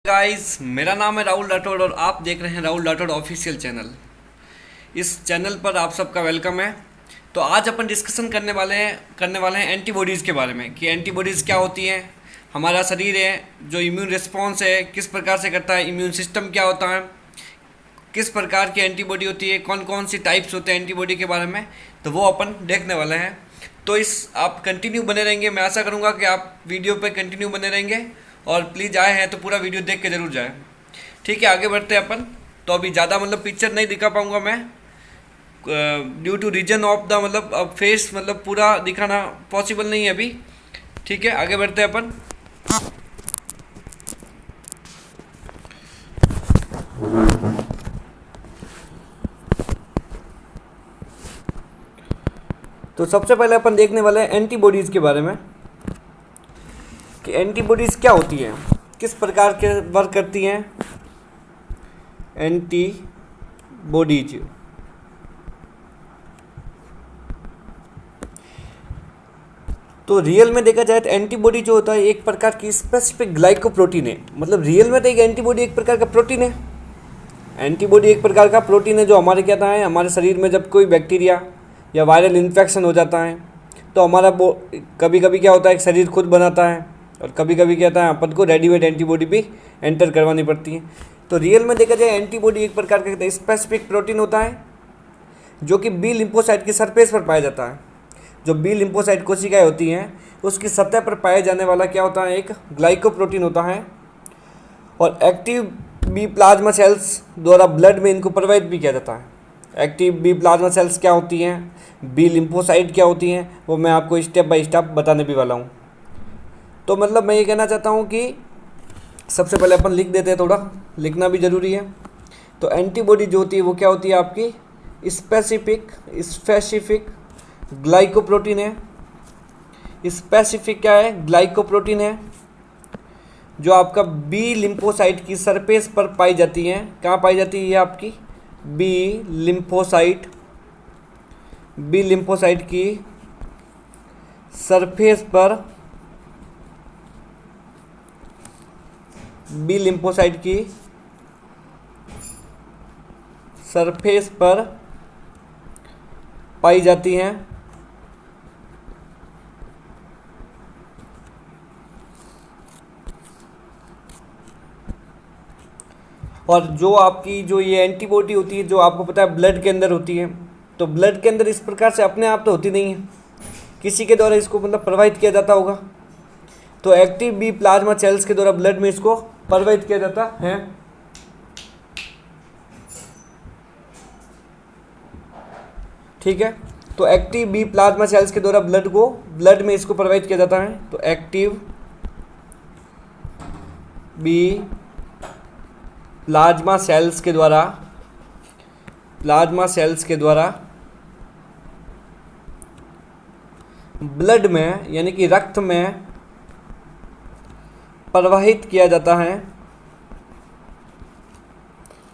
Guys, मेरा नाम है राहुल राठौड़ और आप देख रहे हैं राहुल राठौड़ ऑफिशियल चैनल। इस चैनल पर आप सबका वेलकम है। तो आज अपन डिस्कशन करने वाले हैं एंटीबॉडीज़ के बारे में कि एंटीबॉडीज़ क्या होती हैं, हमारा शरीर है जो इम्यून रिस्पॉन्स है किस प्रकार से करता है, इम्यून सिस्टम क्या होता है, किस प्रकार की एंटीबॉडी होती है, कौन कौन सी टाइप्स होते हैं एंटीबॉडी के बारे में, तो वो अपन देखने वाले हैं। तो इस आप कंटिन्यू बने रहेंगे। मैं आशा करूँगा कि आप वीडियो पे कंटिन्यू बने रहेंगे और प्लीज़ आए हैं तो पूरा वीडियो देख के ज़रूर जाए। ठीक है, आगे बढ़ते हैं अपन। तो अभी ज़्यादा पिक्चर नहीं दिखा पाऊँगा मैं, due to reason of the अब फेस पूरा दिखाना पॉसिबल नहीं है अभी। ठीक है, आगे बढ़ते हैं अपन। तो सबसे पहले अपन देखने वाले हैं एंटीबॉडीज़ के बारे में कि एंटीबॉडीज़ क्या होती हैं, किस प्रकार के वर्क करती हैं एंटीबॉडीज। तो रियल में देखा जाए तो एंटीबॉडी जो होता है एक प्रकार की स्पेसिफिक ग्लाइकोप्रोटीन है। रियल में तो एक एंटीबॉडी एक प्रकार का प्रोटीन है। एंटीबॉडी एक प्रकार का प्रोटीन है जो हमारे क्या है, हमारे शरीर में जब कोई बैक्टीरिया या वायरल इन्फेक्शन हो जाता है तो हमारा कभी कभी क्या होता है, एक शरीर खुद बनाता है और कभी कभी क्या होता है अपन को रेडीमेड एंटीबॉडी भी एंटर करवानी पड़ती है। तो रियल में देखा जाए एंटीबॉडी एक प्रकार का स्पेसिफिक प्रोटीन होता है जो कि बी लिम्फोसाइट की सरफेस पर पाया जाता है। जो बी लिम्फोसाइट कोशिकाएं होती हैं उसकी सतह पर पाए जाने वाला क्या होता है, एक ग्लाइकोप्रोटीन होता है। और एक्टिव बी प्लाज्मा सेल्स द्वारा ब्लड में इनको प्रवाहित भी किया जाता है। एक्टिव बी प्लाज्मा सेल्स क्या होती हैं, बी लिम्फोसाइट क्या होती हैं, वो मैं आपको स्टेप बाय स्टेप बताने भी वाला हूँ। तो मैं ये कहना चाहता हूँ कि सबसे पहले अपन लिख देते हैं, थोड़ा लिखना भी ज़रूरी है। तो एंटीबॉडी जो होती है वो क्या होती है, आपकी स्पेसिफिक ग्लाइकोप्रोटीन है। स्पेसिफिक क्या है, ग्लाइकोप्रोटीन है जो आपका बी लिम्फोसाइट की सरफेस पर पाई जाती है। कहाँ पाई जाती है ये आपकी बी लिम्फोसाइट की सरफेस पर, बी लिम्फोसाइट की सरफेस पर पाई जाती हैं। और जो आपकी जो ये एंटीबॉडी होती है जो आपको पता है ब्लड के अंदर होती है, तो ब्लड के अंदर इस प्रकार से अपने आप तो होती नहीं है, किसी के द्वारा इसको प्रवाहित किया जाता होगा। तो एक्टिव बी प्लाज्मा सेल्स के द्वारा ब्लड में इसको प्रवाहित किया जाता है। ठीक है, तो एक्टिव बी प्लाज्मा सेल्स के द्वारा ब्लड में इसको प्रवाहित किया जाता है। तो एक्टिव बी प्लाज्मा सेल्स के द्वारा ब्लड में यानी कि रक्त में प्रवाहित किया जाता है,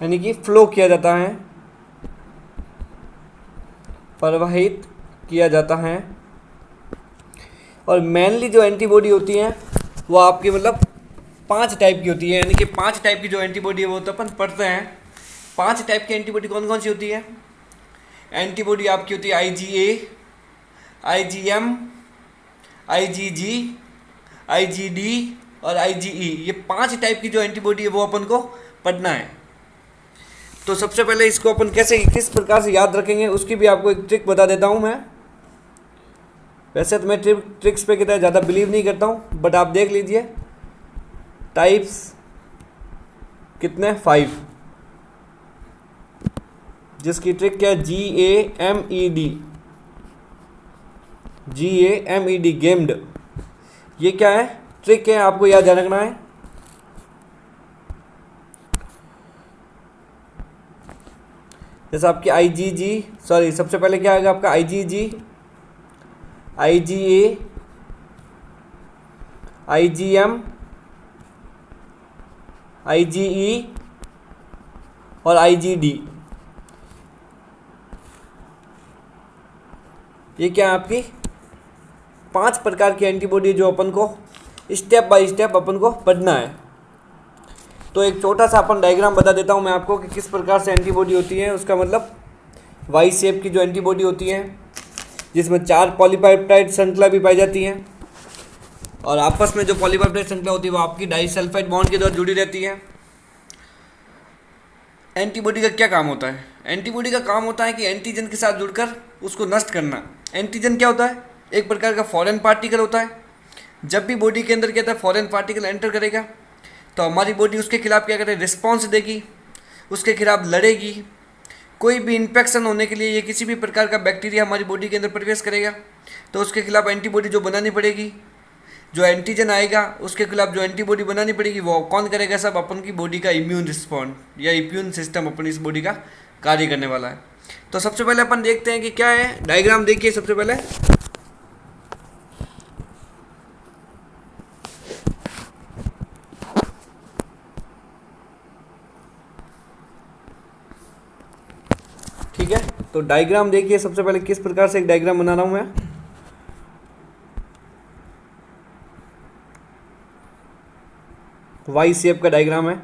यानी कि फ्लो किया जाता है, प्रवाहित किया जाता है। और मेनली जो एंटीबॉडी होती हैं वो आपकी 5 टाइप की होती है, यानी कि 5 टाइप की जो एंटीबॉडी है वो तो अपन पढ़ते हैं। 5 टाइप की एंटीबॉडी कौन कौन सी होती है। एंटीबॉडी आपकी होती है IgA, IgM, IgG, IgD और IgE। ये 5 टाइप की जो एंटीबॉडी है वो अपन को पढ़ना है। तो सबसे पहले इसको अपन किस प्रकार से याद रखेंगे उसकी भी आपको एक ट्रिक बता देता हूँ मैं। वैसे तो मैं ट्रिक्स पे कितना ज़्यादा बिलीव नहीं करता हूँ, बट आप देख लीजिए टाइप्स कितने 5, जिसकी ट्रिक क्या है GAMED गेम्ड। ये क्या है, ट्रिक है, आपको याद रखना है। जैसे आपकी सबसे पहले क्या आएगा आपका IgG, IgA, IgM, IgE और IgD। ये क्या है आपकी 5 प्रकार की एंटीबॉडी जो अपन को स्टेप बाय स्टेप अपन को पढ़ना है। तो एक छोटा सा अपन डायग्राम बता देता हूँ मैं आपको कि किस प्रकार से एंटीबॉडी होती है। उसका मतलब वाई शेप की जो एंटीबॉडी होती है, जिसमें 4 पॉलीपेप्टाइड श्रृंखला भी पाई जाती हैं, और आपस में जो पॉलीपेप्टाइड श्रृंखला होती है वो आपकी डाइसल्फाइड बॉन्ड के द्वारा जुड़ी रहती है। एंटीबॉडी का क्या काम होता है? एंटीबॉडी का काम होता है कि एंटीजन के साथ जुड़कर उसको नष्ट करना। एंटीजन क्या होता है? एक प्रकार का फॉरेन पार्टिकल होता है। जब भी बॉडी के अंदर क्या होता है, फॉरेन पार्टिकल एंटर करेगा तो हमारी बॉडी उसके खिलाफ क्या करे, रिस्पॉन्स देगी, उसके खिलाफ लड़ेगी। कोई भी इन्फेक्शन होने के लिए या किसी भी प्रकार का बैक्टीरिया हमारी बॉडी के अंदर प्रवेश करेगा तो उसके खिलाफ एंटीबॉडी जो बनानी पड़ेगी, जो एंटीजन आएगा उसके खिलाफ जो एंटीबॉडी बनानी पड़ेगी वो कौन करेगा? सब अपन की बॉडी का इम्यून रिस्पॉन्ड या इम्यून सिस्टम अपन इस बॉडी का कार्य करने वाला है। तो सबसे पहले अपन देखते हैं कि क्या है। डायग्राम देखिए सबसे पहले। ठीक है, तो डायग्राम देखिए सबसे पहले किस प्रकार से एक डायग्राम बना रहा हूं मैं। वाई शेप का डायग्राम है।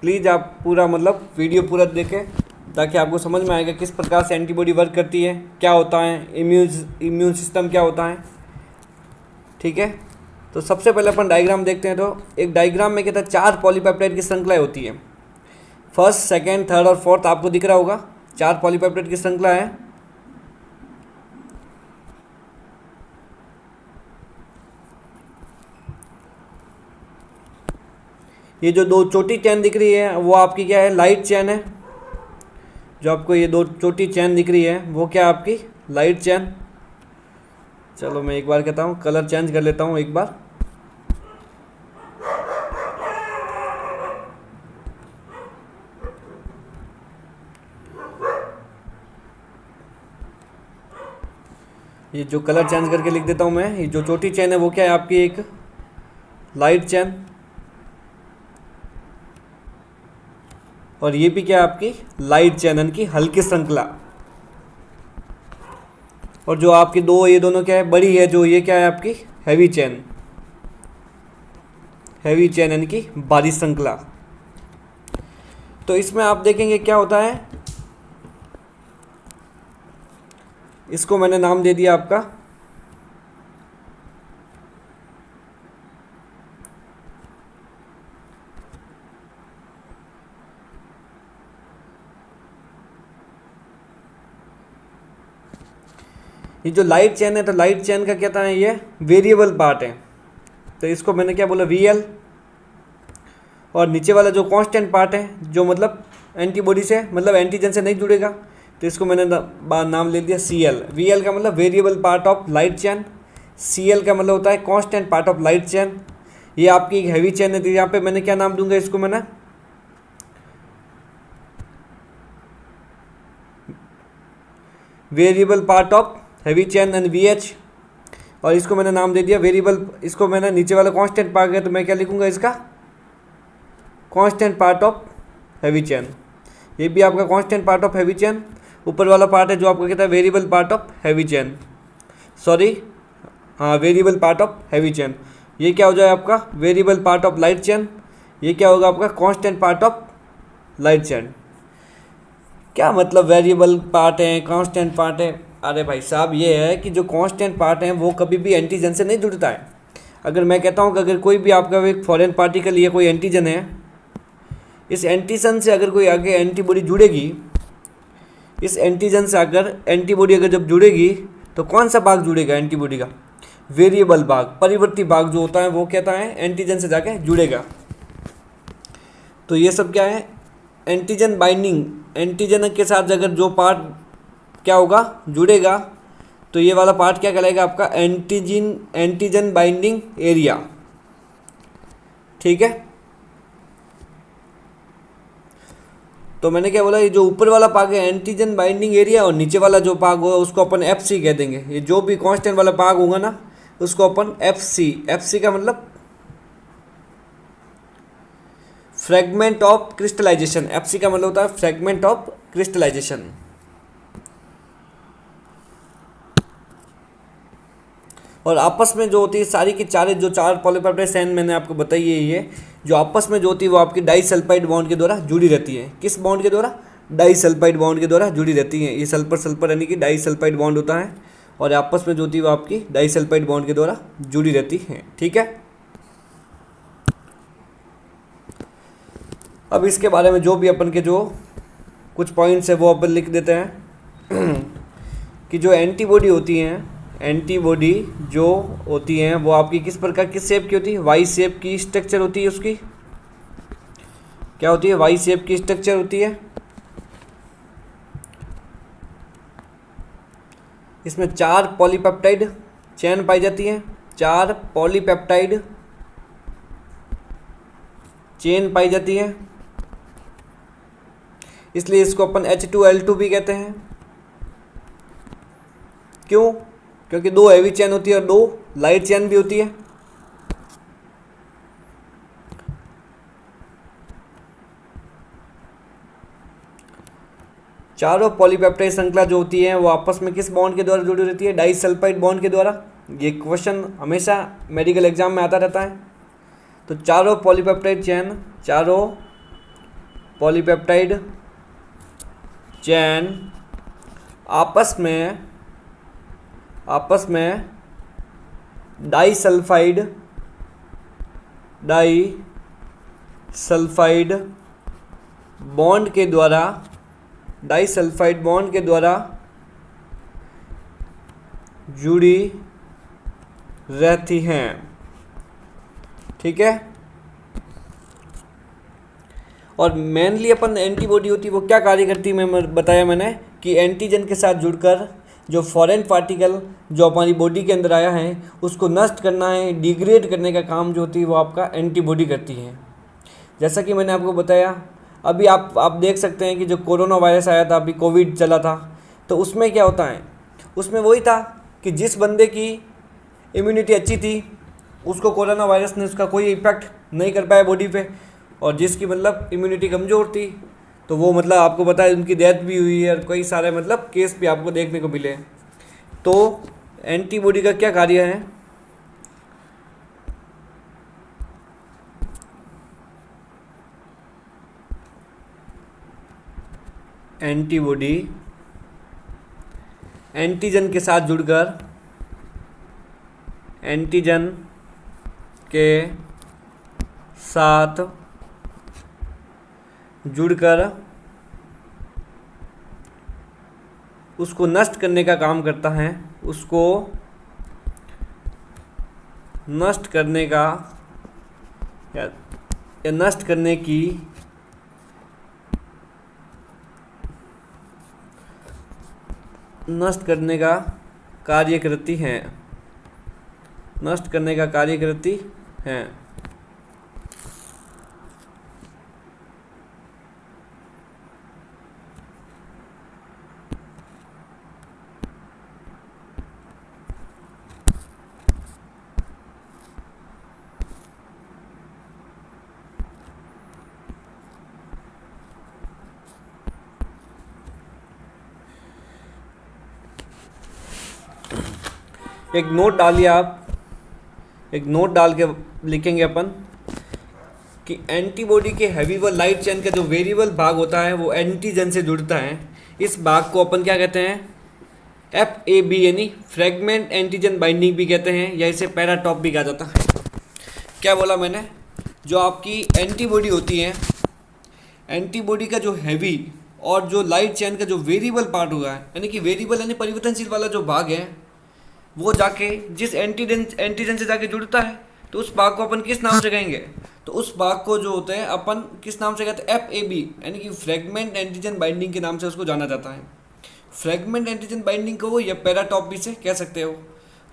प्लीज़ आप पूरा मतलब वीडियो पूरा देखें ताकि आपको समझ में आएगा किस प्रकार से एंटीबॉडी वर्क करती है, क्या होता है इम्यून सिस्टम क्या होता है। ठीक है, तो सबसे पहले अपन डायग्राम देखते हैं। तो एक डायग्राम में क्या था, 4 पॉलीपेप्टाइड की श्रृंखलाएं होती है। फर्स्ट, सेकेंड, थर्ड और फोर्थ आपको दिख रहा होगा, 4 पॉलीपेप्टाइड की श्रृंखला है। ये जो 2 चोटी चैन दिख रही है वो आपकी क्या है, लाइट चैन है। जो आपको ये 2 चोटी चैन दिख रही है वो क्या आपकी लाइट चैन। चलो मैं एक बार कहता हूँ, कलर चेंज कर लेता हूँ एक बार। ये जो कलर चेंज करके लिख देता हूँ मैं। ये जो चोटी चैन है वो क्या है आपकी एक लाइट चैन, और ये भी क्या है आपकी लाइट चैन यानी कि हल्की श्रृंखला। और जो आपकी ये दोनों क्या है, बड़ी है जो, ये क्या है आपकी हैवी चैन। हैवी चैन यानी कि भारी श्रृंखला। तो इसमें आप देखेंगे क्या होता है, इसको मैंने नाम दे दिया आपका ये जो लाइट चैन है, तो लाइट चैन का क्या है, ये वेरिएबल पार्ट है। तो इसको मैंने क्या बोला, वीएल। और नीचे वाला जो कांस्टेंट पार्ट है, जो मतलब एंटीबॉडी से मतलब एंटीजन से नहीं जुड़ेगा, तो इसको मैंने नाम ले दिया सीएल। वीएल का मतलब variable part of light chain, CL का मतलब होता है constant part of light chain. ये आपकी एक हैवी चैन है, तो यहाँ पे मैंने क्या नाम दूंगा इसको, मैंने variable part of heavy chain and VH. और इसको मैंने नाम दे दिया वेरिएबल, इसको मैंने नीचे वाला कांस्टेंट पार्ट है तो मैं क्या लिखूंगा इसका constant part of heavy chain. ये भी आपका constant part of heavy chain. ऊपर वाला पार्ट है जो आपका कहता है variable part of heavy chain, sorry हाँ variable part of heavy chain. ये क्या हो जाए आपका variable part of light chain. ये क्या होगा आपका constant part of light chain. क्या मतलब वेरिएबल पार्ट है, कांस्टेंट पार्ट है? अरे भाई साहब, ये है कि जो कांस्टेंट पार्ट है वो कभी भी एंटीजन से नहीं जुड़ता है। अगर मैं कहता हूँ कि अगर कोई भी आपका एक फॉरेन पार्टिकल या कोई एंटीजन है, इस एंटीजन से अगर कोई आगे एंटीबॉडी जुड़ेगी, इस एंटीजन से अगर एंटीबॉडी अगर जब जुड़ेगी तो कौन सा भाग जुड़ेगा एंटीबॉडी का? वेरिएबल भाग, परिवर्ती भाग जो होता है वो कहता है एंटीजन से जाके जुड़ेगा। तो ये सब क्या है, एंटीजन बाइंडिंग। एंटीजन के साथ अगर जो पार्ट क्या होगा जुड़ेगा तो ये वाला पार्ट क्या कहलाएगा आपका एंटीजन बाइंडिंग एरिया। ठीक है, तो मैंने क्या बोला, ये जो ऊपर वाला भाग है एंटीजन बाइंडिंग एरिया, और नीचे वाला जो भाग होगा उसको अपन FC कह देंगे। ये जो भी कांस्टेंट वाला भाग होगा ना उसको अपन FC का मतलब फ्रेगमेंट ऑफ क्रिस्टलाइजेशन। FC का मतलब होता है फ्रेगमेंट ऑफ क्रिस्टलाइजेशन। और आपस में जो होती है सारी की सारी जो 4 पॉलीपेप्टाइड चेन मैंने आपको बताई है, ये जो आपस में जो होती है वो आपकी डाइसल्फाइड बॉन्ड के द्वारा जुड़ी रहती है। किस बॉन्ड के द्वारा? डाइसल्फाइड बॉन्ड के द्वारा जुड़ी रहती है। ये सल्फर सल्फर यानी कि डाइसल्फाइड बॉन्ड होता है, और आपस में जो होती है वो आपकी डाइसल्फाइड बॉन्ड के द्वारा जुड़ी रहती है। ठीक है, अब इसके बारे में जो भी अपन के जो कुछ पॉइंट्स है वो अपन लिख देते हैं कि जो एंटीबॉडी होती हैं, एंटीबॉडी जो होती हैं वो आपकी किस प्रकार किस शेप की होती है? वाई शेप की स्ट्रक्चर होती है उसकी। क्या होती है? वाई शेप की स्ट्रक्चर होती है। इसमें 4 पॉलीपेप्टाइड चेन पाई जाती हैं, 4 पॉलीपेप्टाइड चेन पाई जाती है, इसलिए इसको अपन H2L2 भी कहते हैं। क्यों? क्योंकि 2 हैवी चेन होती है और 2 लाइट चेन भी होती है। चारों पॉलीपेप्टाइड श्रृंखला जो होती है वो आपस में किस बॉन्ड के द्वारा जुड़ी रहती है? डाइसल्फाइड बॉन्ड के द्वारा। ये क्वेश्चन हमेशा मेडिकल एग्जाम में आता रहता है। तो चारों पॉलीपेप्टाइड चेन आपस में डाइसल्फाइड बॉन्ड के द्वारा जुड़ी रहती हैं। ठीक है, और मेनली अपन एंटीबॉडी होती है वो क्या कार्य करती है, मैं बताया मैंने कि एंटीजन के साथ जुड़कर जो फॉरेन पार्टिकल जो हमारी बॉडी के अंदर आया है उसको नष्ट करना है, डिग्रेड करने का काम जो होती है वो आपका एंटीबॉडी करती है। जैसा कि मैंने आपको बताया, अभी आप देख सकते हैं कि जो कोरोना वायरस आया था, अभी कोविड चला था, तो उसमें क्या होता है, उसमें वही था कि जिस बंदे की इम्यूनिटी अच्छी थी उसको कोरोना वायरस ने उसका कोई इफेक्ट नहीं कर पाया बॉडी पे, और जिसकी मतलब इम्यूनिटी कमज़ोर थी तो वो मतलब आपको पता है उनकी डेथ भी हुई है, और कई सारे मतलब केस भी आपको देखने को मिले। तो एंटीबॉडी का क्या कार्य है? एंटीबॉडी एंटीजन के साथ जुड़कर उसको नष्ट करने का काम करता है, उसको नष्ट करने का या नष्ट करने की नष्ट करने का कार्य करती हैं, नष्ट करने का कार्य करती हैं। एक नोट डालिए आप, एक नोट डाल के लिखेंगे अपन कि एंटीबॉडी के हैवी व लाइट चेन का जो वेरिएबल भाग होता है वो एंटीजन से जुड़ता है। इस भाग को अपन क्या कहते हैं? FAB यानी फ्रेगमेंट एंटीजन बाइंडिंग भी कहते हैं, या इसे पैराटॉप भी कहा जाता है। क्या बोला मैंने? जो आपकी एंटीबॉडी होती है, एंटीबॉडी का जो हैवी और जो लाइट चेन का जो वेरिएबल पार्ट हुआ है, यानी कि वेरिएबल यानी परिवर्तनशील वाला जो भाग है, वो जाके जिस एंटीजन से जाके जुड़ता है तो उस भाग को अपन किस नाम से कहेंगे? तो उस भाग को जो होता है अपन किस नाम से कहते हैं? FAB यानी कि फ्रेगमेंट एंटीजन बाइंडिंग के नाम से उसको जाना जाता है। फ्रेगमेंट एंटीजन बाइंडिंग कहो या पैराटॉप भी से कह सकते हो।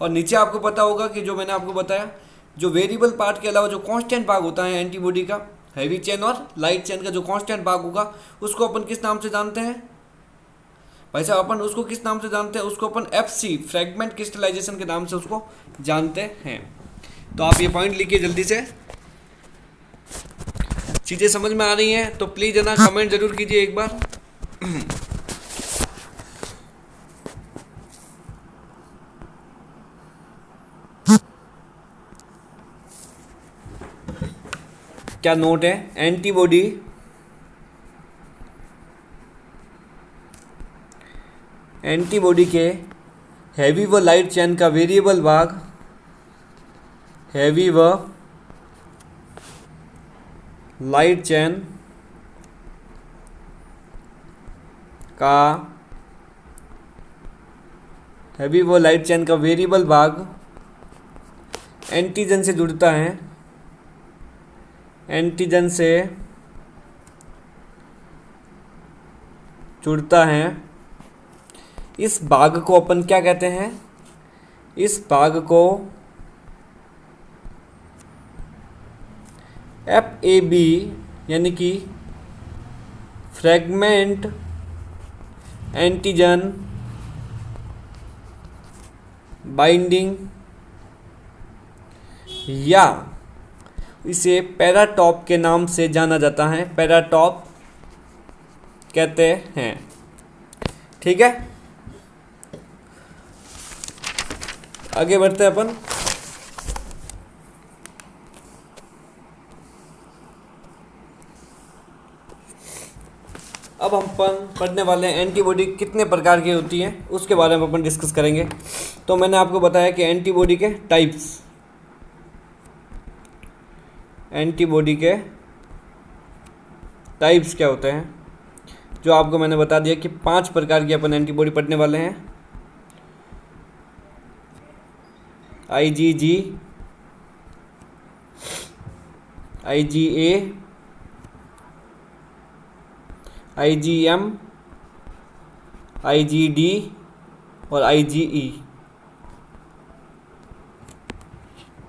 और नीचे आपको पता होगा कि जो मैंने आपको बताया, जो वेरिएबल पार्ट के अलावा जो कांस्टेंट भाग होता है एंटीबॉडी का, हैवी चेन और लाइट चेन का जो कांस्टेंट भाग होगा, उसको अपन किस नाम से जानते हैं भाई साहब? अपन उसको किस नाम से जानते हैं? उसको अपन FC फ्रेगमेंट क्रिस्टलाइजेशन के नाम से उसको जानते हैं। तो आप ये पॉइंट लिखिए जल्दी से। चीज़ें समझ में आ रही हैं तो प्लीज़ है ना कमेंट जरूर कीजिए एक बार। क्या नोट है? एंटीबॉडी के हैवी व लाइट चेन का वेरिएबल भाग, हैवी व लाइट चेन का वेरिएबल भाग एंटीजन से जुड़ता है, एंटीजन से जुड़ता है। इस भाग को अपन क्या कहते हैं? इस भाग को FAB यानी कि फ्रेगमेंट एंटीजन बाइंडिंग, या इसे पैराटॉप के नाम से जाना जाता है, पैराटॉप कहते हैं। ठीक है, आगे बढ़ते हैं अपन। अब हम पढ़ने वाले हैं एंटीबॉडी कितने प्रकार की होती हैं, उसके बारे में अपन डिस्कस करेंगे। तो मैंने आपको बताया कि एंटीबॉडी के टाइप्स, एंटीबॉडी के टाइप्स क्या होते हैं, जो आपको मैंने बता दिया कि 5 प्रकार की अपन एंटीबॉडी पढ़ने वाले हैं। IgG, IgA, IgM, IgD और IgE।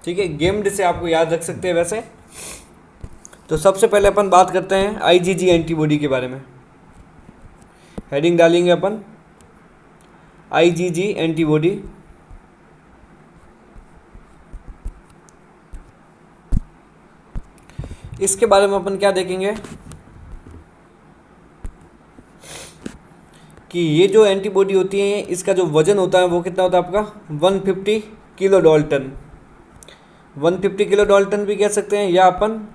ठीक है, गेम्ड से आपको याद रख सकते हैं वैसे। तो सबसे पहले अपन बात करते हैं IgG एंटीबॉडी के बारे में। हेडिंग डालेंगे अपन IgG एंटीबॉडी। इसके बारे में अपन क्या देखेंगे कि ये जो एंटीबॉडी होती है, इसका जो वजन होता है वो कितना होता है आपका? 150 किलो डाल्टन। 150 किलो डाल्टन भी कह सकते हैं, या अपन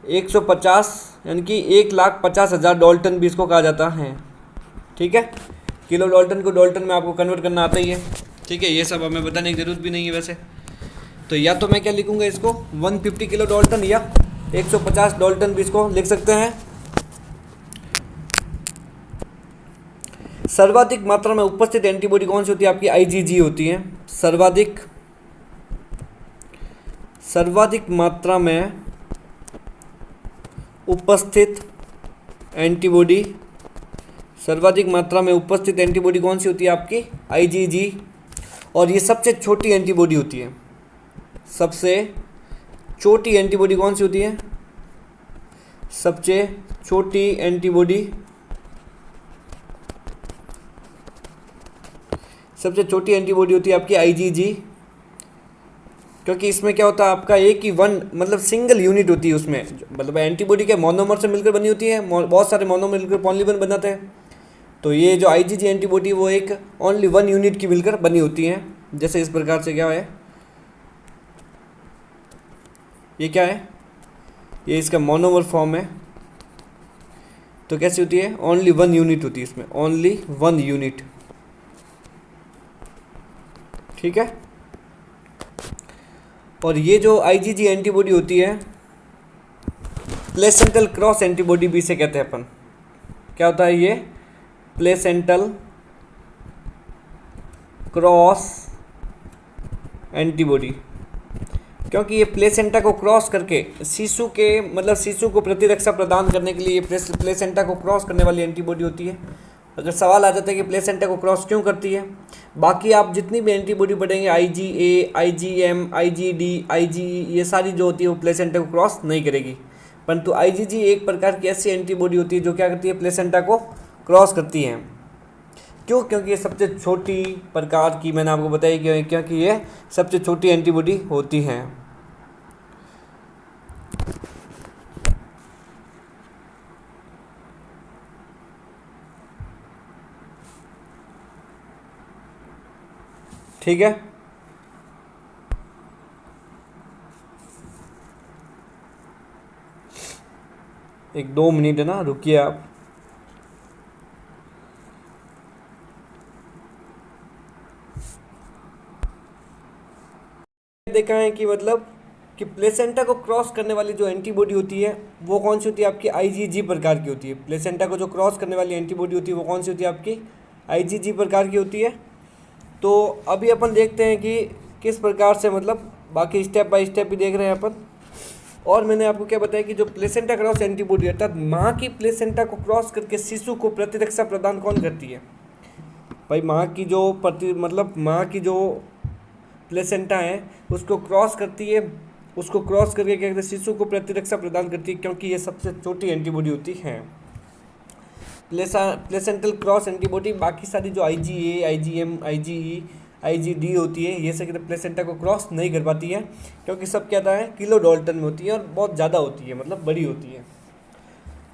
150 यानी कि 1,50,000 डाल्टन भी इसको कहा जाता है। ठीक है, किलो डाल्टन को डाल्टन में आपको कन्वर्ट करना आता ही है। ठीक है, ये सब हमें बताने की ज़रूरत भी नहीं है वैसे। तो या तो मैं क्या लिखूंगा इसको 150 किलो डाल्टन या 150 डाल्टन भी इसको लिख सकते हैं। सर्वाधिक मात्रा में उपस्थित एंटीबॉडी कौन सी होती है? आपकी IgG होती है। सर्वाधिक मात्रा में उपस्थित एंटीबॉडी, सर्वाधिक मात्रा में उपस्थित एंटीबॉडी कौन सी होती है? आपकी IgG। और ये सबसे छोटी एंटीबॉडी होती है। सबसे छोटी एंटीबॉडी कौन सी होती है? सबसे छोटी एंटीबॉडी, सबसे छोटी एंटीबॉडी होती है आपकी IgG, क्योंकि इसमें क्या होता है आपका एक ही मतलब सिंगल यूनिट होती है उसमें। मतलब एंटीबॉडी के मोनोमर से मिलकर बनी होती है, बहुत सारे मोनोमर मिलकर पॉलीमर बनाते हैं। तो ये जो IgG एंटीबॉडी वो एक ओनली 1 यूनिट की मिलकर बनी होती हैं। जैसे इस प्रकार से क्या है, ये क्या है? ये इसका मोनोमर फॉर्म है। तो कैसी होती है? ओनली 1 यूनिट होती है इसमें, ओनली 1 यूनिट। ठीक है, और ये जो IgG एंटीबॉडी होती है, प्लेसेंटल क्रॉस एंटीबॉडी भी इसे कहते हैं अपन। क्या होता है ये? प्लेसेंटल क्रॉस एंटीबॉडी, क्योंकि ये प्लेसेंटा को क्रॉस करके शिशु के, मतलब शिशु को प्रतिरक्षा प्रदान करने के लिए ये प्लेसेंटा को क्रॉस करने वाली एंटीबॉडी होती है। अगर सवाल आ जाता है कि प्लेसेंटा को क्रॉस क्यों करती है, बाकी आप जितनी भी एंटीबॉडी पढ़ेंगे IgA, IgM, IgD, IgE, ये सारी जो होती है वो प्लेसेंटा को क्रॉस नहीं करेगी, परंतु IgG एक प्रकार की ऐसी एंटीबॉडी होती है जो क्या करती है, प्लेसेंटा को क्रॉस करती है। क्यों? क्योंकि ये सबसे छोटी प्रकार की, मैंने आपको बताई क्यों, क्योंकि ये सबसे छोटी एंटीबॉडी होती हैं। ठीक है, एक 2 मिनट है ना, रुकिए आप। देखा है कि मतलब कि प्लेसेंटा को क्रॉस करने वाली जो एंटीबॉडी होती है वो कौन सी होती है, आपकी IgG प्रकार की होती है। प्लेसेंटा को जो क्रॉस करने वाली एंटीबॉडी होती है वो कौन सी होती है, आपकी IgG प्रकार की होती है। तो अभी अपन देखते हैं कि किस प्रकार से, मतलब बाकी स्टेप बाय स्टेप भी देख रहे हैं अपन। और मैंने आपको क्या बताया कि जो प्लेसेंटा क्रॉस एंटीबॉडी अर्थात माँ की प्लेसेंटा को क्रॉस करके शिशु को प्रतिरक्षा प्रदान कौन करती है, भाई माँ की जो मतलब माँ की जो प्लेसेंटा है उसको क्रॉस करती है, उसको क्रॉस करके क्या कहते हैं, शिशु को प्रतिरक्षा प्रदान करती है, क्योंकि ये सबसे छोटी एंटीबॉडी होती है प्लेसेंटल क्रॉस एंटीबॉडी। बाकी सारी जो IgA, IgM, IgE, IgD होती है ये सब प्लेसेंटा को क्रॉस नहीं कर पाती है, क्योंकि सब क्या होता है, किलो डाल्टन में होती है और बहुत ज़्यादा होती है, मतलब बड़ी होती है।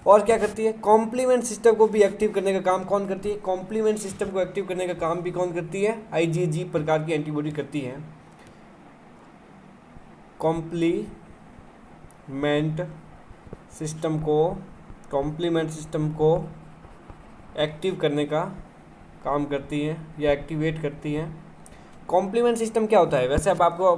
और क्या करती है, कॉम्प्लीमेंट सिस्टम को भी एक्टिव करने का काम कौन करती है, कॉम्प्लीमेंट सिस्टम को एक्टिव करने का काम भी कौन करती है, IgG प्रकार की एंटीबॉडी करती है। कॉम्प्लीमेंट सिस्टम को एक्टिव करने का काम करती है या एक्टिवेट करती है। कॉम्प्लीमेंट सिस्टम क्या होता है, वैसे अब आपको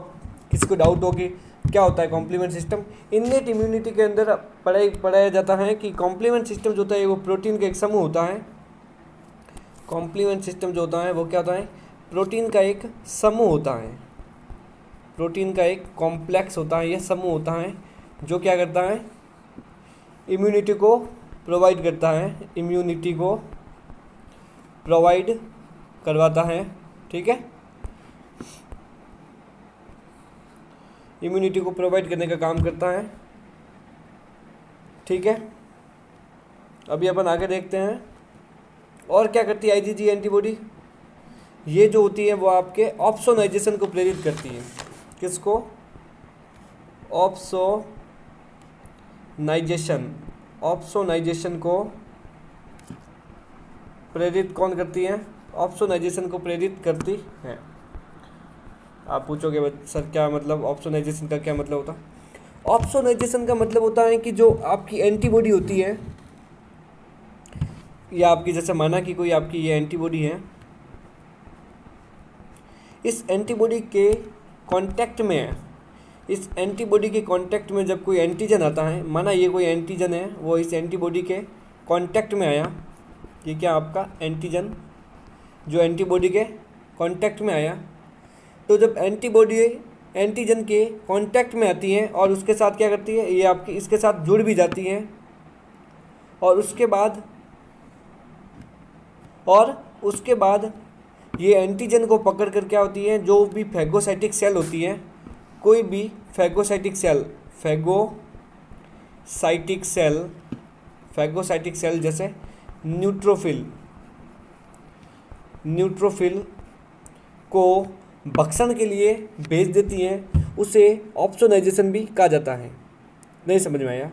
किसी को डाउट हो कि क्या होता है कॉम्प्लीमेंट सिस्टम। इननेट इम्यूनिटी के अंदर पढ़ाया जाता है कि कॉम्प्लीमेंट सिस्टम जो होता है वो प्रोटीन का एक समूह होता है। कॉम्प्लीमेंट सिस्टम जो होता है वो क्या होता है, प्रोटीन का एक समूह होता है, प्रोटीन का एक कॉम्प्लेक्स होता है, यह समूह होता है जो क्या करता है, इम्यूनिटी को प्रोवाइड करता है, इम्यूनिटी को प्रोवाइड करवाता है। ठीक है, इम्यूनिटी को प्रोवाइड करने का काम करता है। ठीक है, अभी अपन आगे देखते हैं और क्या करती है IgG एंटीबॉडी। ये जो होती है वो आपके ऑप्सोनाइजेशन को प्रेरित करती है। किसको, ऑप्सोनाइजेशन को प्रेरित कौन करती है, ऑप्सोनाइजेशन को प्रेरित करती है। आप पूछोगे सर क्या मतलब ऑप्सोनाइजेशन का क्या मतलब होता है, ऑप्सोनाइजेशन का मतलब होता है कि जो आपकी एंटीबॉडी होती है या आपकी, जैसे माना कि कोई आपकी ये एंटीबॉडी है, इस एंटीबॉडी के कांटेक्ट में है, इस एंटीबॉडी के कांटेक्ट में जब कोई एंटीजन आता है, माना ये कोई एंटीजन है वो इस एंटीबॉडी के कांटेक्ट में आया, ये क्या आपका एंटीजन जो एंटीबॉडी के कांटेक्ट में आया, तो जब एंटीबॉडी एंटीजन के कांटेक्ट में आती है और उसके साथ क्या करती है, ये आपकी इसके साथ जुड़ भी जाती हैं और उसके बाद ये एंटीजन को पकड़ कर क्या होती है, जो भी फैगोसाइटिक सेल होती है, कोई भी फैगोसाइटिक सेल जैसे न्यूट्रोफिल को भक्षण के लिए भेज देती हैं, उसे ऑप्सोनाइजेशन भी कहा जाता है। नहीं समझ में आया?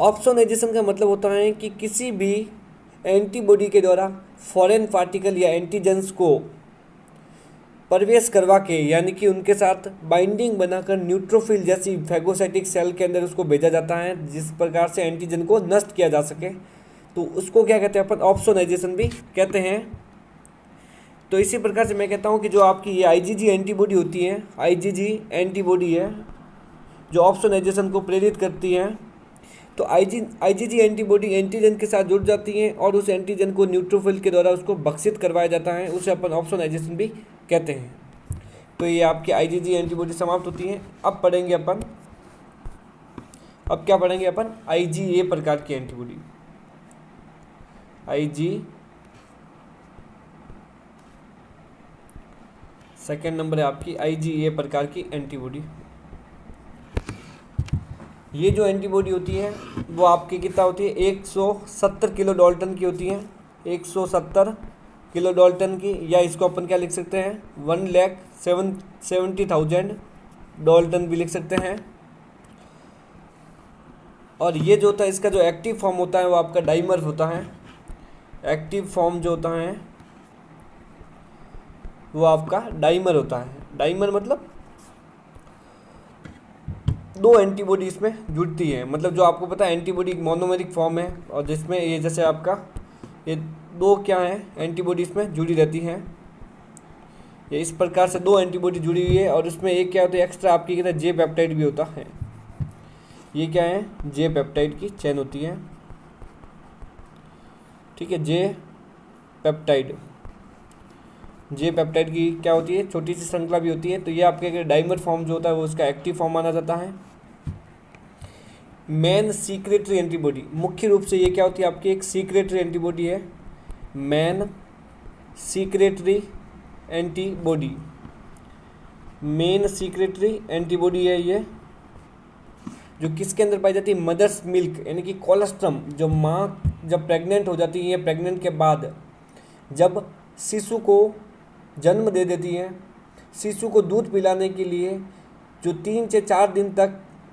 ऑप्सोनाइजेशन का मतलब होता है कि किसी भी एंटीबॉडी के द्वारा फॉरेन पार्टिकल या एंटीजेंस को प्रवेश करवा के, यानी कि उनके साथ बाइंडिंग बनाकर न्यूट्रोफिल जैसी फैगोसाइटिक सेल के अंदर उसको भेजा जाता है, जिस प्रकार से एंटीजन को नष्ट किया जा सके, तो उसको क्या कहते हैं अपन, ऑप्सोनाइजेशन भी कहते हैं। तो इसी प्रकार से मैं कहता हूँ कि जो आपकी ये IgG एंटीबॉडी होती है, IgG एंटीबॉडी है जो ऑप्सोनाइजेशन को प्रेरित करती है। तो IgG एंटीबॉडी एंटीजन के साथ जुड़ जाती हैं और उस एंटीजन को न्यूट्रोफिल के द्वारा उसको भक्षित करवाया जाता है, उसे अपन ऑप्सोनाइजेशन भी कहते हैं। तो ये आपकी IgG एंटीबॉडी समाप्त होती है। अब क्या पढ़ेंगे अपन IgA प्रकार की एंटीबॉडी। IG, सेकेंड नंबर है आपकी IgA प्रकार की एंटीबॉडी। ये जो एंटीबॉडी होती है वो आपकी कितना होती है, 170 किलो डाल्टन की होती है, 170 किलो डाल्टन की, या इसको अपन क्या लिख सकते हैं, 1,70,000 डाल्टन भी लिख सकते हैं। और ये जो होता है इसका जो एक्टिव फॉर्म होता है वो आपका डाइमर होता है। एक्टिव फॉर्म जो होता है वो आपका डाइमर होता है। डाइमर मतलब दो एंटीबॉडी इसमें जुड़ती है, मतलब जो आपको पता है एंटीबॉडी एक मोनोमेरिक फॉर्म है, और जिसमें ये जैसे आपका ये दो क्या है एंटीबॉडी इसमें जुड़ी रहती हैं। ये इस प्रकार से दो एंटीबॉडी जुड़ी हुई है, और उसमें एक क्या होता है एक्स्ट्रा आपकी कहते हैं जे पेप्टाइड भी होता है। ये क्या है, जे पेप्टाइड की चेन होती है, ठीक है। जे पेप्टाइड की क्या होती है, छोटी सी श्रृंखला भी होती है। तो ये आपके डाइमर फॉर्म जो होता है वो उसका एक्टिव फॉर्म माना जाता है। मेन सीक्रेटरी एंटीबॉडी, मुख्य रूप से ये क्या होती है आपकी एक सीक्रेटरी एंटीबॉडी है। Main secretory antibody, main secretory antibody है ये, जो किसके अंदर पाई जाती है, मदर्स मिल्क यानी कि कोलेस्ट्रम। जो माँ जब प्रेग्नेंट हो जाती है, प्रेग्नेंट के बाद जब शिशु को जन्म दे देती है, शिशु को दूध पिलाने के लिए जो 3 से 4 दिन तक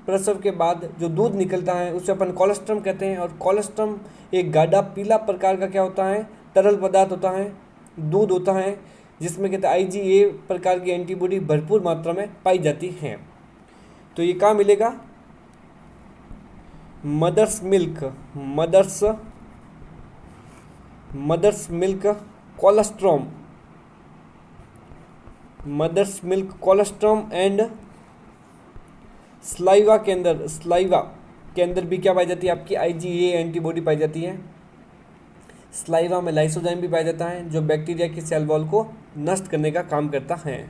प्रसव के बाद जो दूध निकलता है उसे अपन कोलेस्ट्रम कहते हैं। और कोलेस्ट्रम एक गाढ़ा पीला प्रकार का क्या होता है, तरल पदार्थ होता है, दूध होता है, जिसमें कहते हैं IgA प्रकार की एंटीबॉडी भरपूर मात्रा में पाई जाती हैं। तो ये कहाँ मिलेगा, mother's milk colostrum, mother's milk colostrum and saliva के अंदर भी क्या पाई जाती है आपकी IgA एंटीबॉडी पाई जाती है। स्लाइवा में लाइसोजाइम भी पाया जाता है जो बैक्टीरिया की सेल वॉल को नष्ट करने का काम करता है,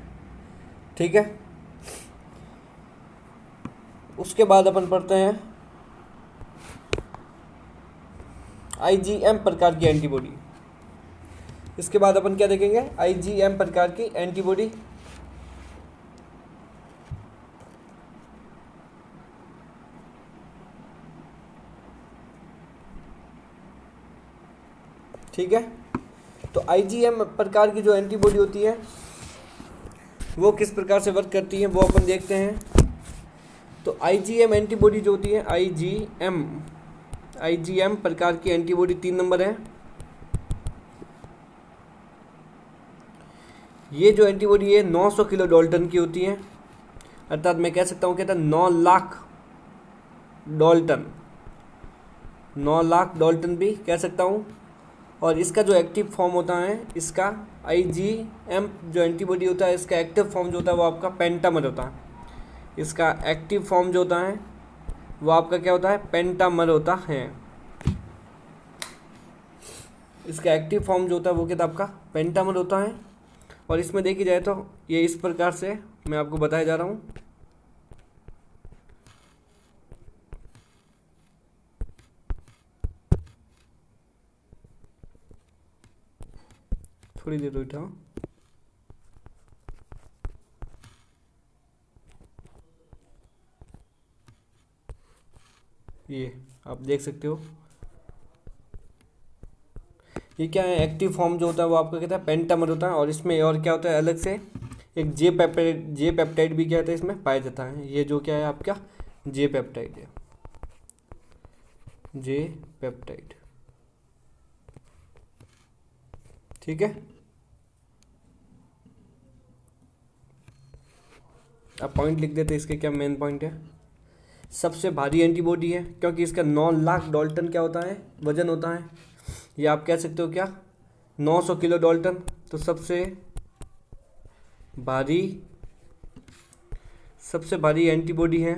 ठीक है। उसके बाद अपन पढ़ते हैं IgM प्रकार की एंटीबॉडी। इसके बाद अपन क्या देखेंगे, IgM प्रकार की एंटीबॉडी। ठीक है, तो IgM प्रकार की जो एंटीबॉडी होती है वो किस प्रकार से वर्क करती है वो अपन देखते हैं। तो IgM एंटीबॉडी जो होती है, IgM प्रकार की एंटीबॉडी 3 नंबर है। ये जो एंटीबॉडी है 900 किलो डाल्टन की होती है, अर्थात मैं कह सकता हूँ कहता 9 लाख डाल्टन भी कह सकता हूँ। और इसका जो एक्टिव फॉर्म होता है, इसका IgM जो एंटीबॉडी होता है इसका एक्टिव फॉर्म जो होता है वो आपका पेंटामर होता है। इसका एक्टिव फॉर्म जो होता है वो आपका क्या होता है, पेंटामर होता है। इसका एक्टिव फॉर्म जो होता है वो क्या था आपका पेंटामर होता है। और इसमें देखी जाए तो ये इस प्रकार से मैं आपको बताया जा रहा हूँ। थोड़ी देर उठाओ, ये आप देख सकते हो ये क्या है, एक्टिव फॉर्म जो होता है वो आपका कहता है पेंटामर होता है। और इसमें और क्या होता है अलग से एक जे पेप्टाइड भी क्या होता है इसमें पाया जाता है। ये जो क्या है आपका जे पेप्टाइड है, जे पेप्टाइड, ठीक है। अब पॉइंट लिख देते हैं इसके क्या मेन पॉइंट है। सबसे भारी एंटीबॉडी है क्योंकि इसका 9 लाख डाल्टन क्या होता है वजन होता है, ये आप कह सकते हो क्या 900 किलो डाल्टन। तो सबसे भारी एंटीबॉडी है।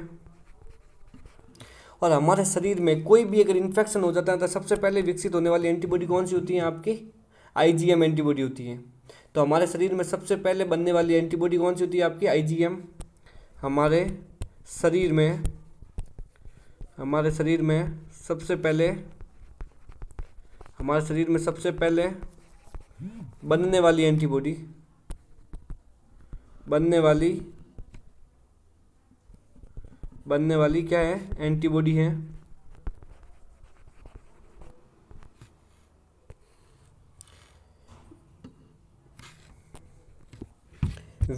और हमारे शरीर में कोई भी अगर इन्फेक्शन हो जाता है तो सबसे पहले विकसित होने वाली एंटीबॉडी कौन सी होती है आपकी, IgM एंटीबॉडी होती है। तो हमारे शरीर में सबसे पहले बनने वाली एंटीबॉडी कौन सी होती है आपकी IgM। हमारे शरीर में सबसे पहले हमारे शरीर में सबसे पहले बनने वाली एंटीबॉडी क्या है? एंटीबॉडी है।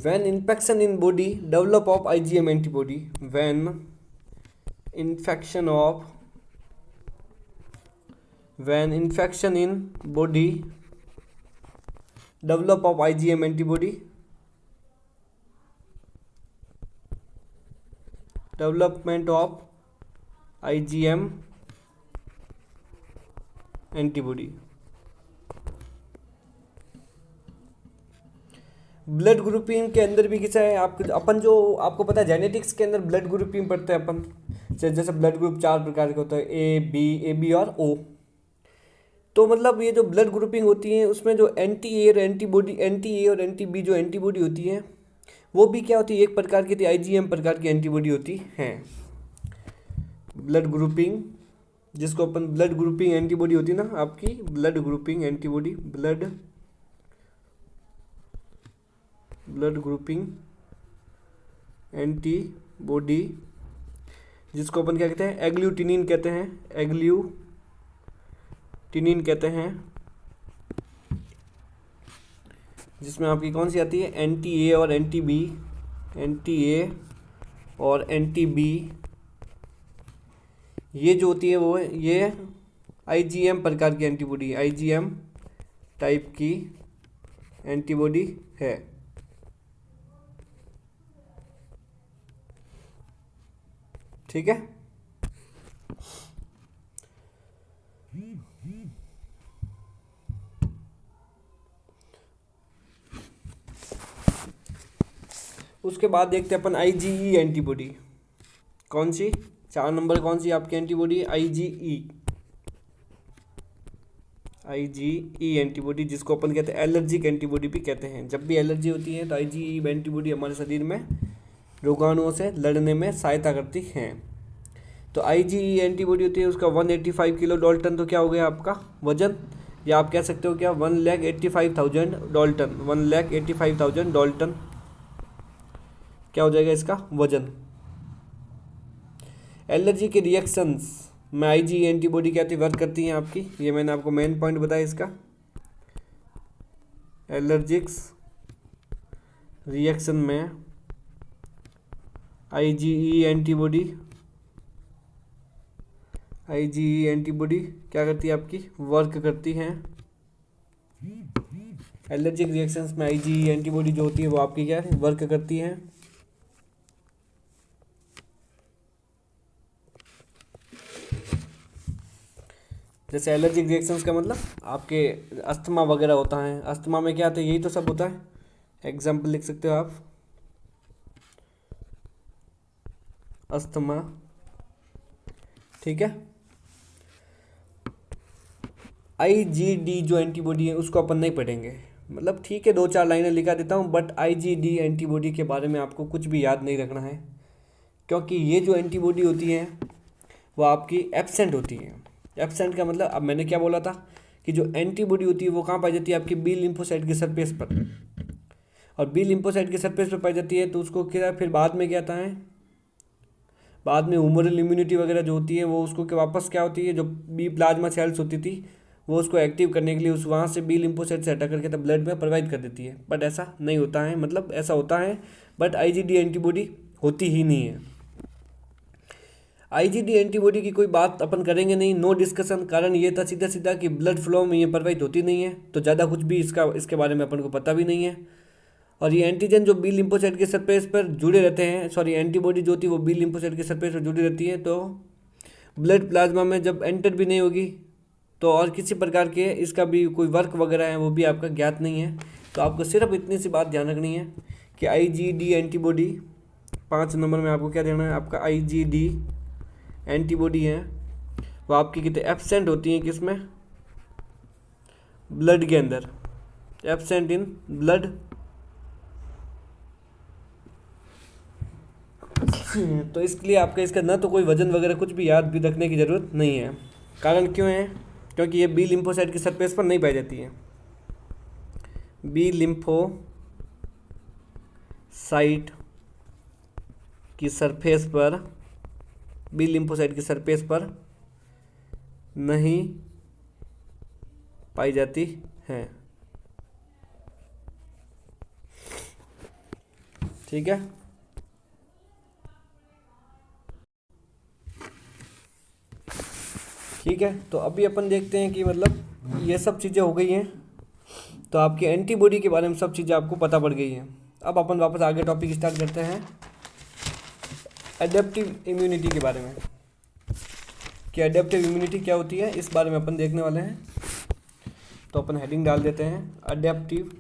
When infection in body develop of IgM antibody, when infection in body develop of IgM antibody, development of IgM antibody। Blood grouping के अंदर भी किसा है अपन जो आपको पता है जेनेटिक्स के अंदर ब्लड ग्रुपिंग पढ़ते हैं अपन, जैसे ब्लड ग्रुप 4 प्रकार के होता है, ए बी और ओ। तो मतलब ये जो ब्लड ग्रुपिंग होती है उसमें जो एंटी ए और एंटी बी जो एंटीबॉडी होती है वो भी क्या होती है? एक प्रकार की IgM प्रकार की एंटीबॉडी होती है। ब्लड ग्रुपिंग जिसको अपन ब्लड ग्रुपिंग एंटीबॉडी होती है ना आपकी, blood grouping antibody, blood grouping antibody जिसको अपन क्या कहते हैं? एग्लूटिनिन कहते हैं, जिसमें आपकी कौन सी आती है? एंटी ए और एंटी बी, ये जो होती है वो ये IgM प्रकार की एंटीबॉडी, IgM टाइप की एंटीबॉडी है। ठीक है। उसके बाद देखते हैं अपन IgE एंटीबॉडी। कौन सी? 4 नंबर कौन सी आपकी एंटीबॉडी? IgE एंटीबॉडी, जिसको अपन कहते हैं एलर्जिक एंटीबॉडी भी कहते हैं। जब भी एलर्जी होती है तो IgE एंटीबॉडी हमारे शरीर में रोगाणुओं से लड़ने में सहायता करती हैं। तो IgE एंटीबॉडी होती है उसका 185 किलो डाल्टन, तो क्या हो गया आपका वजन, या आप कह सकते हो क्या 1,85,000 डाल्टन, 1,85,000 डाल्टन क्या हो जाएगा इसका वजन। एलर्जी के रिएक्शंस में IgE एंटीबॉडी क्या वर्क करती हैं आपकी, ये मैंने आपको मेन पॉइंट बताया इसका। एलर्जिक्स रिएक्शन में IgE एंटीबॉडी क्या करती है आपकी? वर्क करती हैं। एलर्जिक रिएक्शंस में IgE एंटीबॉडी जो होती है वो आपकी क्या है? वर्क करती हैं। जैसे एलर्जिक रिएक्शंस का मतलब आपके अस्थमा वगैरह होता है, अस्थमा में क्या आता है? यही तो सब होता है। एग्जाम्पल लिख सकते हो आप, अस्थमा। ठीक है। IgD जो एंटीबॉडी है उसको अपन नहीं पढ़ेंगे, मतलब ठीक है 2-4 लाइनें लिखा देता हूँ, बट IgD एंटीबॉडी के बारे में आपको कुछ भी याद नहीं रखना है, क्योंकि ये जो एंटीबॉडी होती है वो आपकी एब्सेंट होती है। एब्सेंट का मतलब, अब मैंने क्या बोला था कि जो एंटीबॉडी होती है वो कहाँ पाई जाती है? आपकी बी लिम्फोसाइट के सरफेस पर, और बी लिम्फोसाइट के सरफेस पर पाई जाती है तो उसको क्या फिर बाद में क्या आता है? बाद में ह्यूमरल इम्यूनिटी वगैरह जो होती है वो उसको वापस क्या होती है? जो बी प्लाज्मा सेल्स होती थी वो उसको एक्टिव करने के लिए उस वहाँ से बी लिम्फोसाइट से हटा करके तब ब्लड में प्रोवाइड कर देती है, बट ऐसा नहीं होता है, मतलब ऐसा होता है बट IgD एंटीबॉडी होती ही नहीं है। IgD एंटीबॉडी की कोई बात अपन करेंगे नहीं, नो डिस्कशन। कारण ये था सीधा कि ब्लड फ्लो में ये प्रवाहित होती नहीं है, तो ज़्यादा कुछ भी इसके बारे में अपन को पता भी नहीं है। और ये एंटीजन जो बी लिम्फोसाइट के सरफेस पर जुड़े रहते हैं, एंटीबॉडी जो होती है वो बी लिम्फोसाइट के सरफेस पर जुड़ी रहती है, तो ब्लड प्लाज्मा में जब एंटर भी नहीं होगी तो और किसी प्रकार के इसका भी कोई वर्क वगैरह है वो भी आपका ज्ञात नहीं है। तो आपको सिर्फ इतनी सी बात ध्यान रखनी है कि IgD एंटीबॉडी 5 नंबर में आपको क्या देना है? आपका IgD एंटीबॉडी है वो आपकी कितने एब्सेंट होती हैं? किसमें? ब्लड के अंदर, एब्सेंट इन ब्लड। तो इसके लिए आपका इसका ना तो कोई वजन वगैरह कुछ भी याद भी रखने की ज़रूरत नहीं है। कारण क्यों है? क्योंकि ये बी लिम्फोसाइट की सरफेस पर नहीं पाई जाती है। बी लिम्फोसाइट की सरफेस पर, बी लिम्फोसाइट की सरफेस पर नहीं पाई जाती है। ठीक है, ठीक है। तो अभी अपन देखते हैं कि मतलब ये सब चीज़ें हो गई हैं, तो आपके एंटीबॉडी के बारे में सब चीज़ें आपको पता पड़ गई हैं। अब अपन वापस आगे टॉपिक स्टार्ट करते हैं एडेप्टिव इम्यूनिटी के बारे में, कि एडेप्टिव इम्यूनिटी क्या होती है, इस बारे में अपन देखने वाले हैं। तो अपन हेडिंग डाल देते हैं एडेप्टिव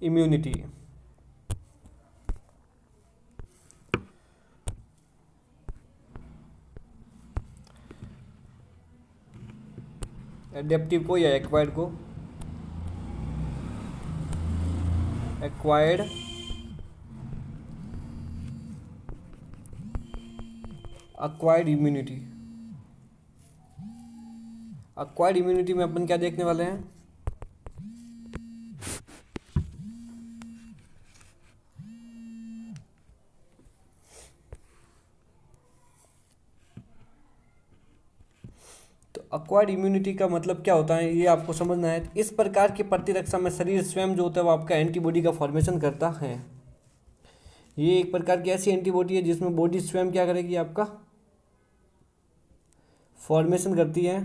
इम्यूनिटी। एडेप्टिव को या एक्वायर्ड को, acquired acquired immunity. Acquired immunity में अपन क्या देखने वाले हैं, तो अक्वायर्ड इम्यूनिटी का मतलब क्या होता है ये आपको समझना है। इस प्रकार की प्रतिरक्षा में शरीर स्वयं जो होता है वो आपका एंटीबॉडी का फॉर्मेशन करता है। ये एक प्रकार की ऐसी एंटीबॉडी है जिसमें बॉडी स्वयं क्या करेगी, आपका फॉर्मेशन करती है।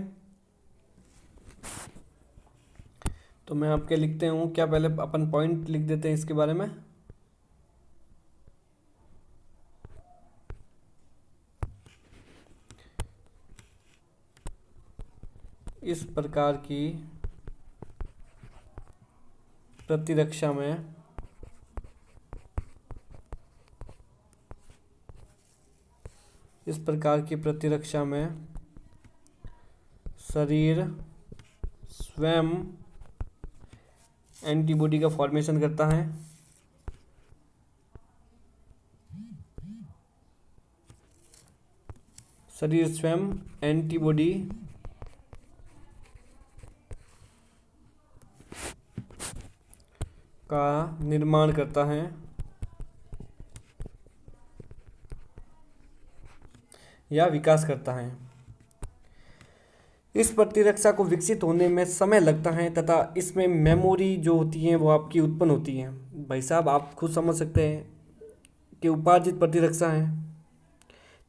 तो मैं आपके लिखते हूँ क्या, पहले अपन पॉइंट लिख देते हैं इसके बारे में। इस प्रकार की प्रतिरक्षा में शरीर स्वयं एंटीबॉडी का फॉर्मेशन करता है। शरीर स्वयं एंटीबॉडी का निर्माण करता है या विकास करता है। इस प्रतिरक्षा को विकसित होने में समय लगता है तथा इसमें मेमोरी जो होती है वो आपकी उत्पन्न होती है। भाई साहब आप खुद समझ सकते हैं कि उपार्जित प्रतिरक्षा है,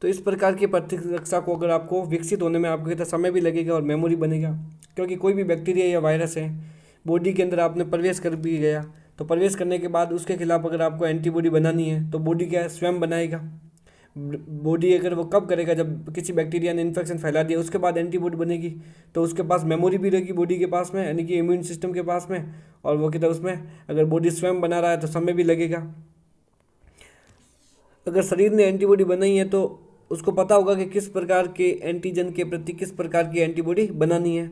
तो इस प्रकार की प्रतिरक्षा को अगर आपको विकसित होने में आपको कितना समय भी लगेगा और मेमोरी बनेगा, क्योंकि कोई भी बैक्टीरिया या वायरस है बॉडी के अंदर आपने प्रवेश कर भी गया, तो प्रवेश करने के बाद उसके खिलाफ अगर आपको एंटीबॉडी बनानी है तो बॉडी क्या है, स्वयं बनाएगा। बॉडी अगर वो कब करेगा, जब किसी बैक्टीरिया ने इन्फेक्शन फैला दिया उसके बाद एंटीबॉडी बनेगी, तो उसके पास मेमोरी भी रहेगी बॉडी के पास में, यानी कि इम्यून सिस्टम के पास में, और वो कहता है उसमें अगर बॉडी स्वयं बना रहा है तो समय भी लगेगा। अगर शरीर ने एंटीबॉडी बनाई है तो उसको पता होगा कि किस प्रकार के एंटीजन के प्रति किस प्रकार की एंटीबॉडी बनानी है।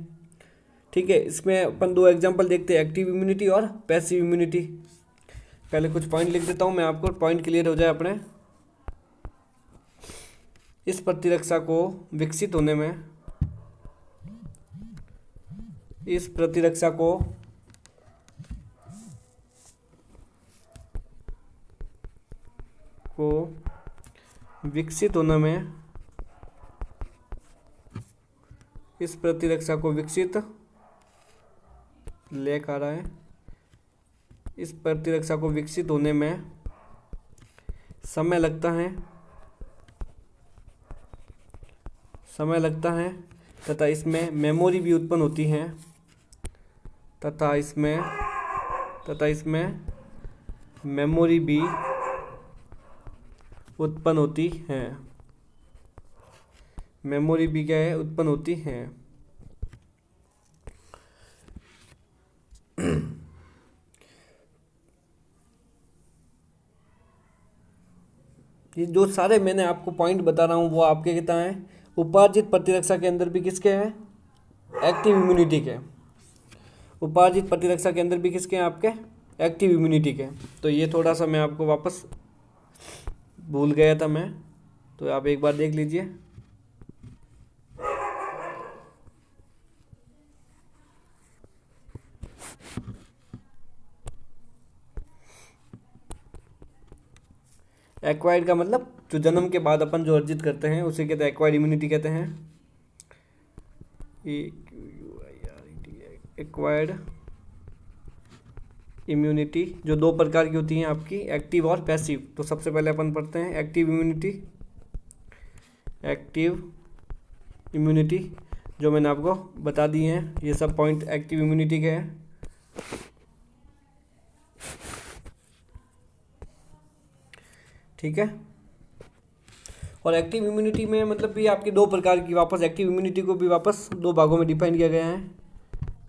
ठीक है, इसमें अपन दो एग्जांपल देखते हैं, एक्टिव इम्यूनिटी और पैसिव इम्यूनिटी। पहले कुछ पॉइंट लिख देता हूँ मैं, आपको पॉइंट क्लियर हो जाए अपने। इस प्रतिरक्षा को विकसित होने में, इस प्रतिरक्षा को विकसित होने में, इस प्रतिरक्षा को विकसित लेकर आ रहा है, इस प्रतिरक्षा को विकसित होने में समय लगता है, तथा इसमें मेमोरी भी उत्पन्न होती है, तथा इसमें मेमोरी भी उत्पन्न होती है। मेमोरी भी क्या है, उत्पन्न होती है। ये जो सारे मैंने आपको पॉइंट बता रहा हूँ वो आपके कितना है, उपार्जित प्रतिरक्षा के अंदर भी किसके हैं, एक्टिव इम्यूनिटी के। उपार्जित प्रतिरक्षा के अंदर भी किसके हैं, आपके एक्टिव इम्यूनिटी के। तो ये थोड़ा सा मैं आपको वापस भूल गया था मैं, तो आप एक बार देख लीजिए। एक्वायर्ड का मतलब जो जन्म के बाद अपन जो अर्जित करते हैं उसे कहते हैं एक्वायर्ड इम्यूनिटी कहते हैं। एक्वायर्ड इम्यूनिटी जो दो प्रकार की होती हैं आपकी, एक्टिव और पैसिव। तो सबसे पहले अपन पढ़ते हैं एक्टिव इम्यूनिटी। एक्टिव इम्यूनिटी जो मैंने आपको बता दी हैं, ये सब पॉइंट एक्टिव इम्यूनिटी के हैं। ठीक है। और एक्टिव इम्यूनिटी में मतलब भी आपकी दो प्रकार की, वापस एक्टिव इम्यूनिटी को भी वापस दो भागों में डिफाइन किया गया है।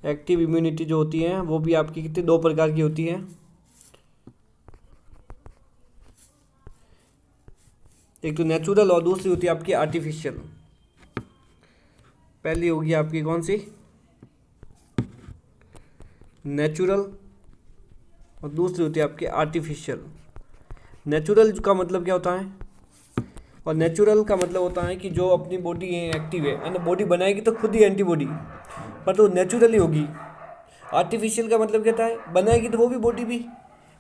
एक्टिव इम्यूनिटी जो होती है वो भी आपकी कितनी दो प्रकार की होती है। एक तो नेचुरल और दूसरी होती है आपकी आर्टिफिशियल। पहली होगी आपकी कौन सी, नेचुरल, और दूसरी होती है आपकी आर्टिफिशियल। नेचुरल का मतलब क्या होता है, और नेचुरल का मतलब होता है कि जो अपनी बॉडी है एक्टिव है, यानी बॉडी बनाएगी तो खुद ही एंटीबॉडी, पर तो नेचुरली होगी। आर्टिफिशियल का मतलब कहता है बनाएगी तो वो भी बॉडी भी,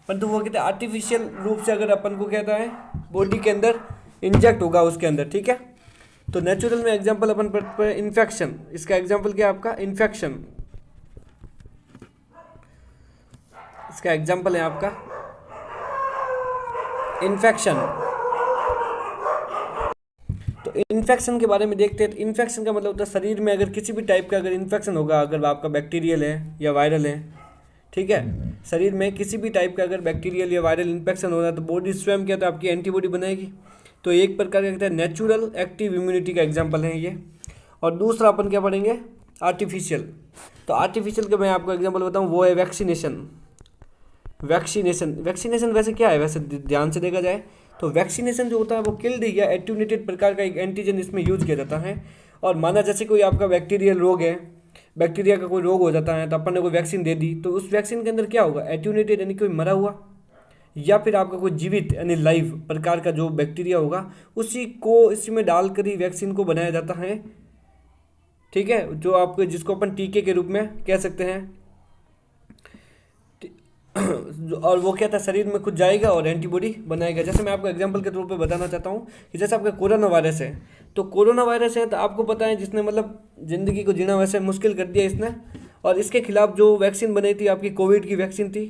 परंतु वो कहते हैं आर्टिफिशियल रूप से अगर अपन को कहता है बॉडी के अंदर इंजेक्ट होगा उसके अंदर। ठीक है। तो नेचुरल में एग्जांपल अपन पढ़ते हैं इन्फेक्शन। इसका एग्जांपल क्या है आपका, इन्फेक्शन। इसका एग्जांपल है आपका इन्फेक्शन। तो इन्फेक्शन के बारे में देखते हैं। तो इन्फेक्शन का मतलब होता है शरीर में अगर किसी भी टाइप का अगर इन्फेक्शन होगा, अगर आपका बैक्टीरियल है या वायरल है, ठीक है, शरीर में किसी भी टाइप का अगर बैक्टीरियल या वायरल इन्फेक्शन हो रहा है तो बॉडी स्वयं क्या, तो आपकी एंटीबॉडी बनाएगी। तो एक प्रकार का कहते हैं नेचुरल एक्टिव इम्यूनिटी का एग्जाम्पल है ये। और दूसरा अपन क्या पढ़ेंगे, आर्टिफिशियल। तो आर्टिफिशियल का मैं आपको एग्जाम्पल बताऊँ, वो है वैक्सीनेशन। वैक्सीनेशन वैसे क्या है, वैसे ध्यान से देखा जाए तो वैक्सीनेशन जो होता है वो किल्ड या एट्यूनेटेड प्रकार का एक एंटीजन इसमें यूज किया जाता है। और माना जैसे कोई आपका बैक्टीरियल रोग है, बैक्टीरिया का कोई रोग हो जाता है, तो अपन ने कोई वैक्सीन दे दी, तो उस वैक्सीन के अंदर क्या होगा, एट्यूनेटेड यानी कोई मरा हुआ या फिर आपका कोई जीवित यानी लाइव प्रकार का जो बैक्टीरिया होगा उसी को इसमें डालकर ही वैक्सीन को बनाया जाता है। ठीक है, जो आपको जिसको अपन टीके के रूप में कह सकते हैं। और वो क्या था, शरीर में खुद जाएगा और एंटीबॉडी बनाएगा। जैसे मैं आपको एग्जांपल के तौर पे बताना चाहता हूँ कि जैसे आपका कोरोना वायरस है, तो कोरोना वायरस है तो आपको पता है जिसने मतलब ज़िंदगी को जीना वैसे मुश्किल कर दिया इसने, और इसके खिलाफ जो वैक्सीन बनाई थी आपकी कोविड की वैक्सीन थी।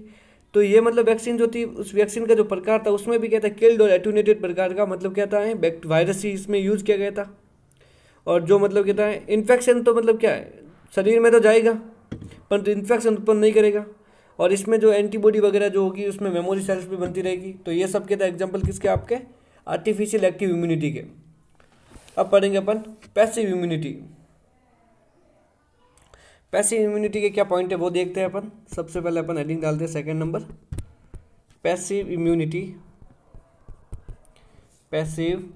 तो ये मतलब वैक्सीन जो थी, उस वैक्सीन का जो प्रकार था उसमें भी क्या था, किल्ड और एट्यूनेटेड प्रकार का, मतलब क्या था, वायरस ही इसमें यूज किया गया था। और जो मतलब कहता है इन्फेक्शन, तो मतलब क्या है, शरीर में तो जाएगा परंतु इन्फेक्शन उत्पन्न नहीं करेगा। और इसमें जो एंटीबॉडी वगैरह जो होगी उसमें मेमोरी सेल्स भी बनती रहेगी। तो ये सब के था एग्जांपल किसके, आपके आर्टिफिशियल एक्टिव इम्यूनिटी के। अब पढ़ेंगे अपन पैसिव इम्यूनिटी। पैसिव इम्यूनिटी के क्या पॉइंट है वो देखते हैं अपन। सबसे पहले अपन हेडिंग डालते हैं second number, passive immunity. Passive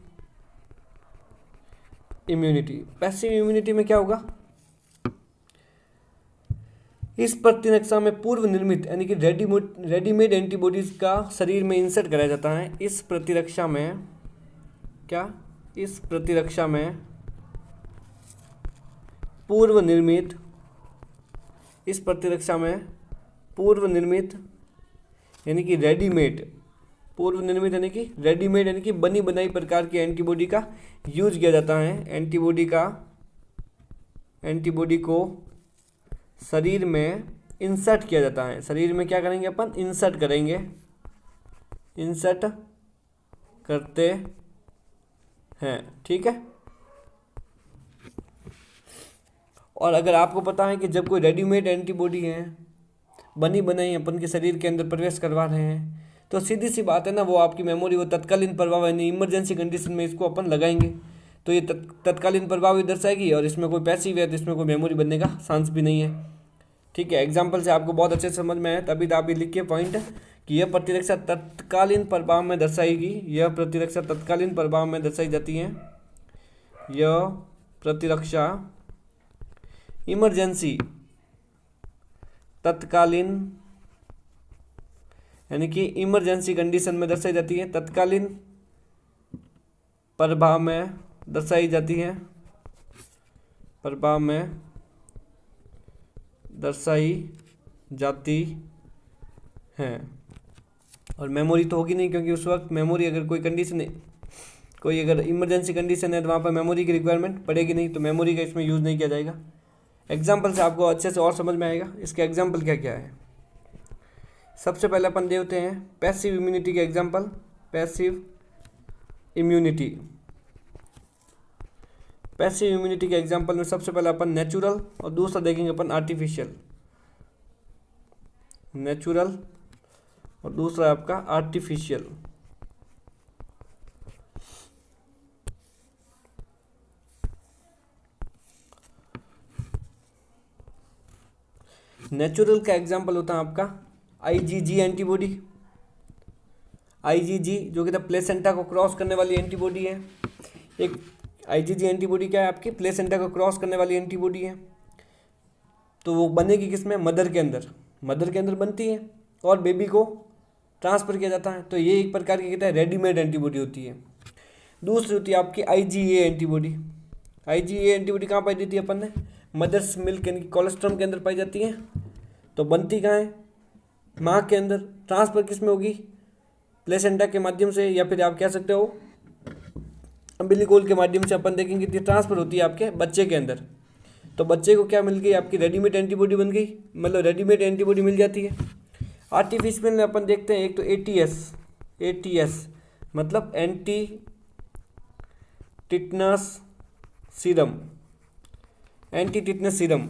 immunity, passive immunity में क्या होगा, इस प्रतिरक्षा में पूर्व निर्मित यानी कि रेडीमेड एंटीबॉडीज का शरीर में इंसर्ट कराया जाता है। इस प्रतिरक्षा में क्या, इस प्रतिरक्षा में पूर्व निर्मित, इस प्रतिरक्षा में पूर्व निर्मित यानी कि रेडीमेड, पूर्व निर्मित यानी कि रेडीमेड यानी कि बनी बनाई प्रकार की एंटीबॉडी का यूज किया जाता है। एंटीबॉडी को शरीर में इंसर्ट किया जाता है। शरीर में क्या करेंगे अपन, इंसर्ट करेंगे, इंसर्ट करते हैं। ठीक है। और अगर आपको पता है कि जब कोई रेडीमेड एंटीबॉडी है, बनी बनाई अपन के शरीर के अंदर प्रवेश करवा रहे हैं, तो सीधी सी बात है ना, वो आपकी मेमोरी, वो तत्कालीन प्रभाव यानी इमरजेंसी कंडीशन में इसको अपन लगाएंगे, तो ये तत्कालीन प्रभाव ही दर्शाएगी। और इसमें कोई पैसिव है तो इसमें कोई मेमोरी बनने का चांस भी नहीं है। ठीक है, एग्जाम्पल से आपको बहुत अच्छे से समझ में आया, तभी तो आप ये लिखिए पॉइंट कि यह प्रतिरक्षा तत्कालीन प्रभाव में दर्शाएगी। यह प्रतिरक्षा तत्कालीन प्रभाव में दर्शाई जाती है। यह प्रतिरक्षा इमरजेंसी तत्कालीन यानी कि इमरजेंसी कंडीशन में दर्शाई जाती है, तत्कालीन प्रभाव में दर्शाई जाती है, प्रभाव में दर्शाई जाती हैं। और मेमोरी तो होगी नहीं, क्योंकि उस वक्त मेमोरी अगर कोई कंडीशन है, कोई अगर इमरजेंसी कंडीशन है तो वहाँ पर मेमोरी की रिक्वायरमेंट पड़ेगी नहीं, तो मेमोरी का इसमें यूज़ नहीं किया जाएगा। एग्जाम्पल से आपको अच्छे से और समझ में आएगा इसके एग्जाम्पल क्या क्या है। सबसे पहले अपन देखते हैं पैसिव इम्यूनिटी के example. Passive immunity, passive immunity के एग्जाम्पल में सबसे पहले अपन नेचुरल और दूसरा देखेंगे अपन आर्टिफिशियल। नेचुरल और दूसरा आपका आर्टिफिशियल। नेचुरल का एग्जाम्पल होता है आपका आईजीजी एंटीबॉडी। आईजीजी जो कि प्लेसेंटा को क्रॉस करने वाली एंटीबॉडी है। एक आईजीजी एंटीबॉडी क्या है आपकी, प्लेसेंटा को क्रॉस करने वाली एंटीबॉडी है। तो वो बनेगी किसमें, मदर के अंदर, मदर के अंदर बनती है और बेबी को ट्रांसफ़र किया जाता है। तो ये एक प्रकार की कहता है रेडीमेड एंटीबॉडी होती है। दूसरी होती है आपकी आईजीए एंटीबॉडी। आईजीए एंटीबॉडी कहाँ पाई जाती है अपन ने, मदर्स मिल्क यानी कि कोलेस्ट्रॉम के अंदर पाई जाती है। तो बनती कहाँ है, माँ के अंदर। ट्रांसफ़र किस में होगी, प्लेसेंटा के माध्यम से, या फिर आप कह सकते हो अम्बिलिकोल के माध्यम से। अपन देखेंगे कि ट्रांसफ़र होती है आपके बच्चे के अंदर। तो बच्चे को क्या मिल गई, आपकी रेडीमेड एंटीबॉडी बन गई, मतलब रेडीमेड एंटीबॉडी मिल जाती है। आर्टिफिशियल में अपन देखते हैं एक तो एटीएस मतलब anti tetanus serum, anti tetanus serum.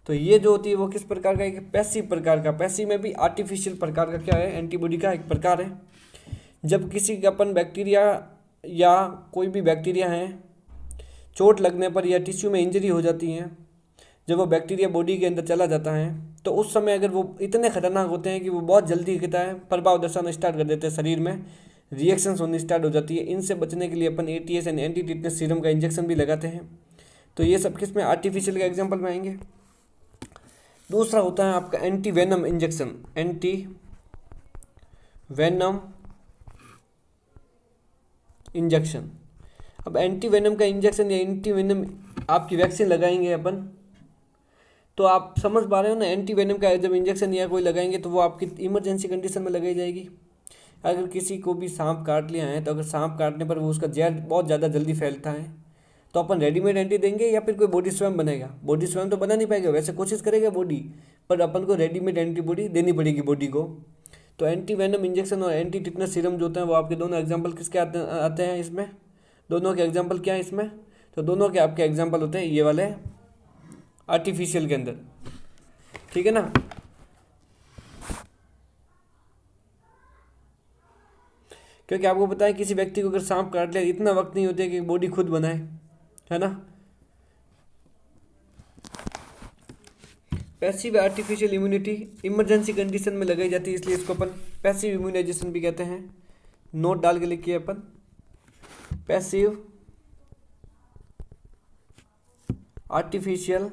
तो ये जो होती है वो किस प्रकार का है, पैसिव प्रकार का। पैसिव में भी आर्टिफिशियल प्रकार का क्या है, एंटीबॉडी का एक प्रकार है। जब किसी अपन बैक्टीरिया या कोई भी बैक्टीरिया है, चोट लगने पर या टिश्यू में इंजरी हो जाती है, जब वो बैक्टीरिया बॉडी के अंदर चला जाता है, तो उस समय अगर वो इतने खतरनाक होते हैं कि वो बहुत जल्दी कहता है प्रभाव दर्शाना स्टार्ट कर देते हैं, शरीर में रिएक्शंस होनी स्टार्ट हो जाती है। इनसे बचने के लिए अपन एटीएस यानी एंटी टिटनस सीरम का इंजेक्शन भी लगाते हैं। तो ये सब किस में, आर्टिफिशियल के एग्जाम्पल में आएंगे। दूसरा होता है आपका anti venom injection. Anti venom injection. अब एंटी वेनम का इंजेक्शन या एंटी वेनम आपकी वैक्सीन लगाएंगे अपन, तो आप समझ पा रहे हो ना, एंटी वेनम का जब इंजेक्शन या कोई लगाएंगे तो वो आपकी इमरजेंसी कंडीशन में लगाई जाएगी। अगर किसी को भी सांप काट लिया है, तो अगर सांप काटने पर वो उसका जहर बहुत ज़्यादा जल्दी फैलता है, तो अपन रेडीमेड एंटी देंगे या फिर कोई बॉडी स्वयं बनेगा। बॉडी स्वयं तो बना नहीं पाएगा, वैसे कोशिश करेगा बॉडी, पर अपन को रेडीमेड एंटीबॉडी देनी पड़ेगी बॉडी को। तो एंटी वेनम इंजेक्शन और एंटी टिटनस सीरम जो होते हैं वो आपके दोनों एग्जाम्पल किसके आते हैं इसमें, दोनों के एग्जाम्पल क्या है इसमें, तो दोनों के आपके एग्जाम्पल होते हैं ये वाले आर्टिफिशियल के अंदर, ठीक है ना। क्योंकि आपको पता है किसी व्यक्ति को अगर सांप काट लिया, इतना वक्त नहीं होता कि बॉडी खुद बनाए, है ना। Passive artificial immunity emergency condition में लगाई जाती है, इसलिए इसको अपन पैसिव इम्यूनाइजेशन भी कहते हैं। नोट डाल के लिखिए अपन, passive artificial,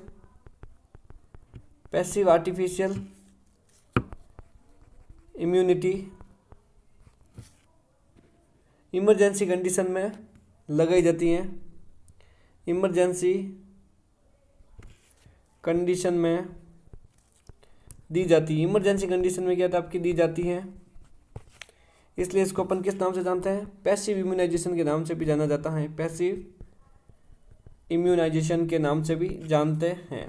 passive artificial immunity emergency condition में लगाई जाती हैं। इमरजेंसी कंडीशन में दी जाती है। इमरजेंसी कंडीशन में क्या था आपकी दी जाती है, इसलिए इसको अपन किस नाम से जानते हैं, पैसिव इम्यूनाइजेशन के नाम से भी जाना जाता है। पैसिव इम्यूनाइजेशन के नाम से भी जानते हैं,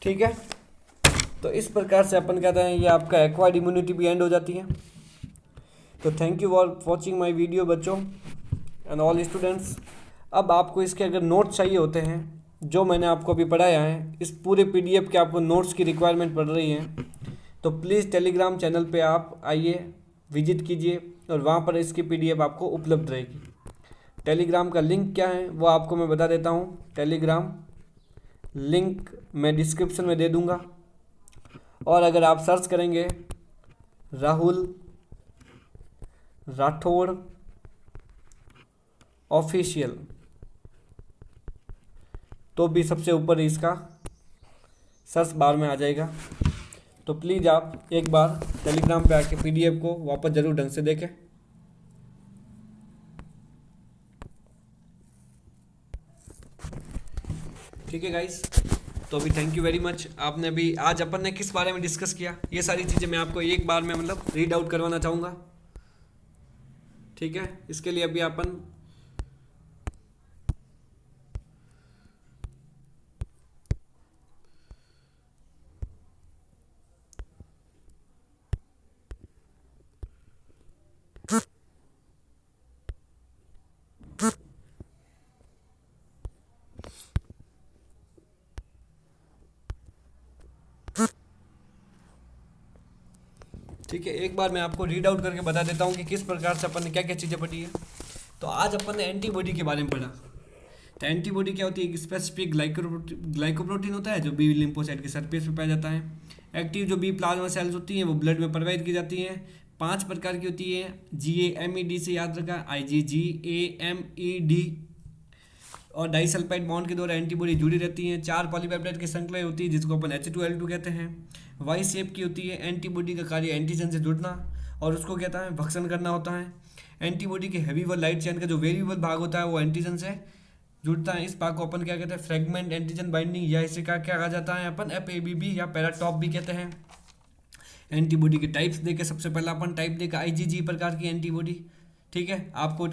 ठीक है। तो इस प्रकार से अपन कहते हैं ये आपका एक्वायर्ड इम्यूनिटी भी एंड हो जाती है। तो thank you for watching my video बच्चों एंड ऑल स्टूडेंट्स। अब आपको इसके अगर नोट्स चाहिए होते हैं जो मैंने आपको अभी पढ़ाया है, इस पूरे पीडीएफ के आपको नोट्स की रिक्वायरमेंट पड़ रही है, तो प्लीज़ टेलीग्राम चैनल पे आप आइए, विजिट कीजिए और वहाँ पर इसकी पीडीएफ आपको उपलब्ध रहेगी। टेलीग्राम का लिंक क्या है वो आपको मैं बता देता हूँ। टेलीग्राम लिंक मैं डिस्क्रिप्शन में दे दूँगा, और अगर आप सर्च करेंगे राहुल राठौड़ ऑफिशियल, तो भी सबसे ऊपर इसका सर्च बार में आ जाएगा। तो प्लीज़ आप एक बार टेलीग्राम पे आके पीडीएफ को वापस ज़रूर ढंग से देखें। ठीक है गाइस, तो अभी थैंक यू वेरी मच। आपने अभी आज अपन ने किस बारे में डिस्कस किया, ये सारी चीज़ें मैं आपको एक बार में मतलब रीड आउट करवाना चाहूँगा। ठीक है, इसके लिए अभी अपन ठीक है, एक बार मैं आपको रीड आउट करके बता देता हूँ कि किस प्रकार से अपन ने क्या क्या चीज़ें पढ़ी है। तो आज अपन ने एंटीबॉडी के बारे में पढ़ा। तो एंटीबॉडी क्या होती है? एक स्पेसिफिक ग्लाइकोप्रोटीन होता है जो बी लिम्फोसाइट के सरफेस पे पाया जाता है। एक्टिव जो बी प्लाज्मा सेल्स होती हैं वो ब्लड में प्रोवाइड की जाती हैं। 5 प्रकार की होती है, GAMED से याद रखा, IgGAMED। और डाइसल्फाइड बॉन्ड के द्वारा एंटीबॉडी जुड़ी रहती हैं। 4 पॉलीपेप्टाइड की श्रृंखला होती है जिसको अपन H2L2 कहते हैं। वाई शेप की होती है। एंटीबॉडी का कार्य एंटीजन से जुड़ना और उसको कहता है भक्षण करना होता है। एंटीबॉडी के हैवी व लाइट चेन का जो वेरिएबल भाग होता है वो एंटीजन से जुड़ता है। इस भाग को अपन क्या कहते हैं? फ्रेगमेंट एंटीजन बाइंडिंग, या इसे क्या कहा जाता है अपन FABB या पैराटॉप भी कहते हैं। एंटीबॉडी के टाइप्स देखे, सबसे पहला अपन टाइप देखा IgG प्रकार की एंटीबॉडी। ठीक है, आपको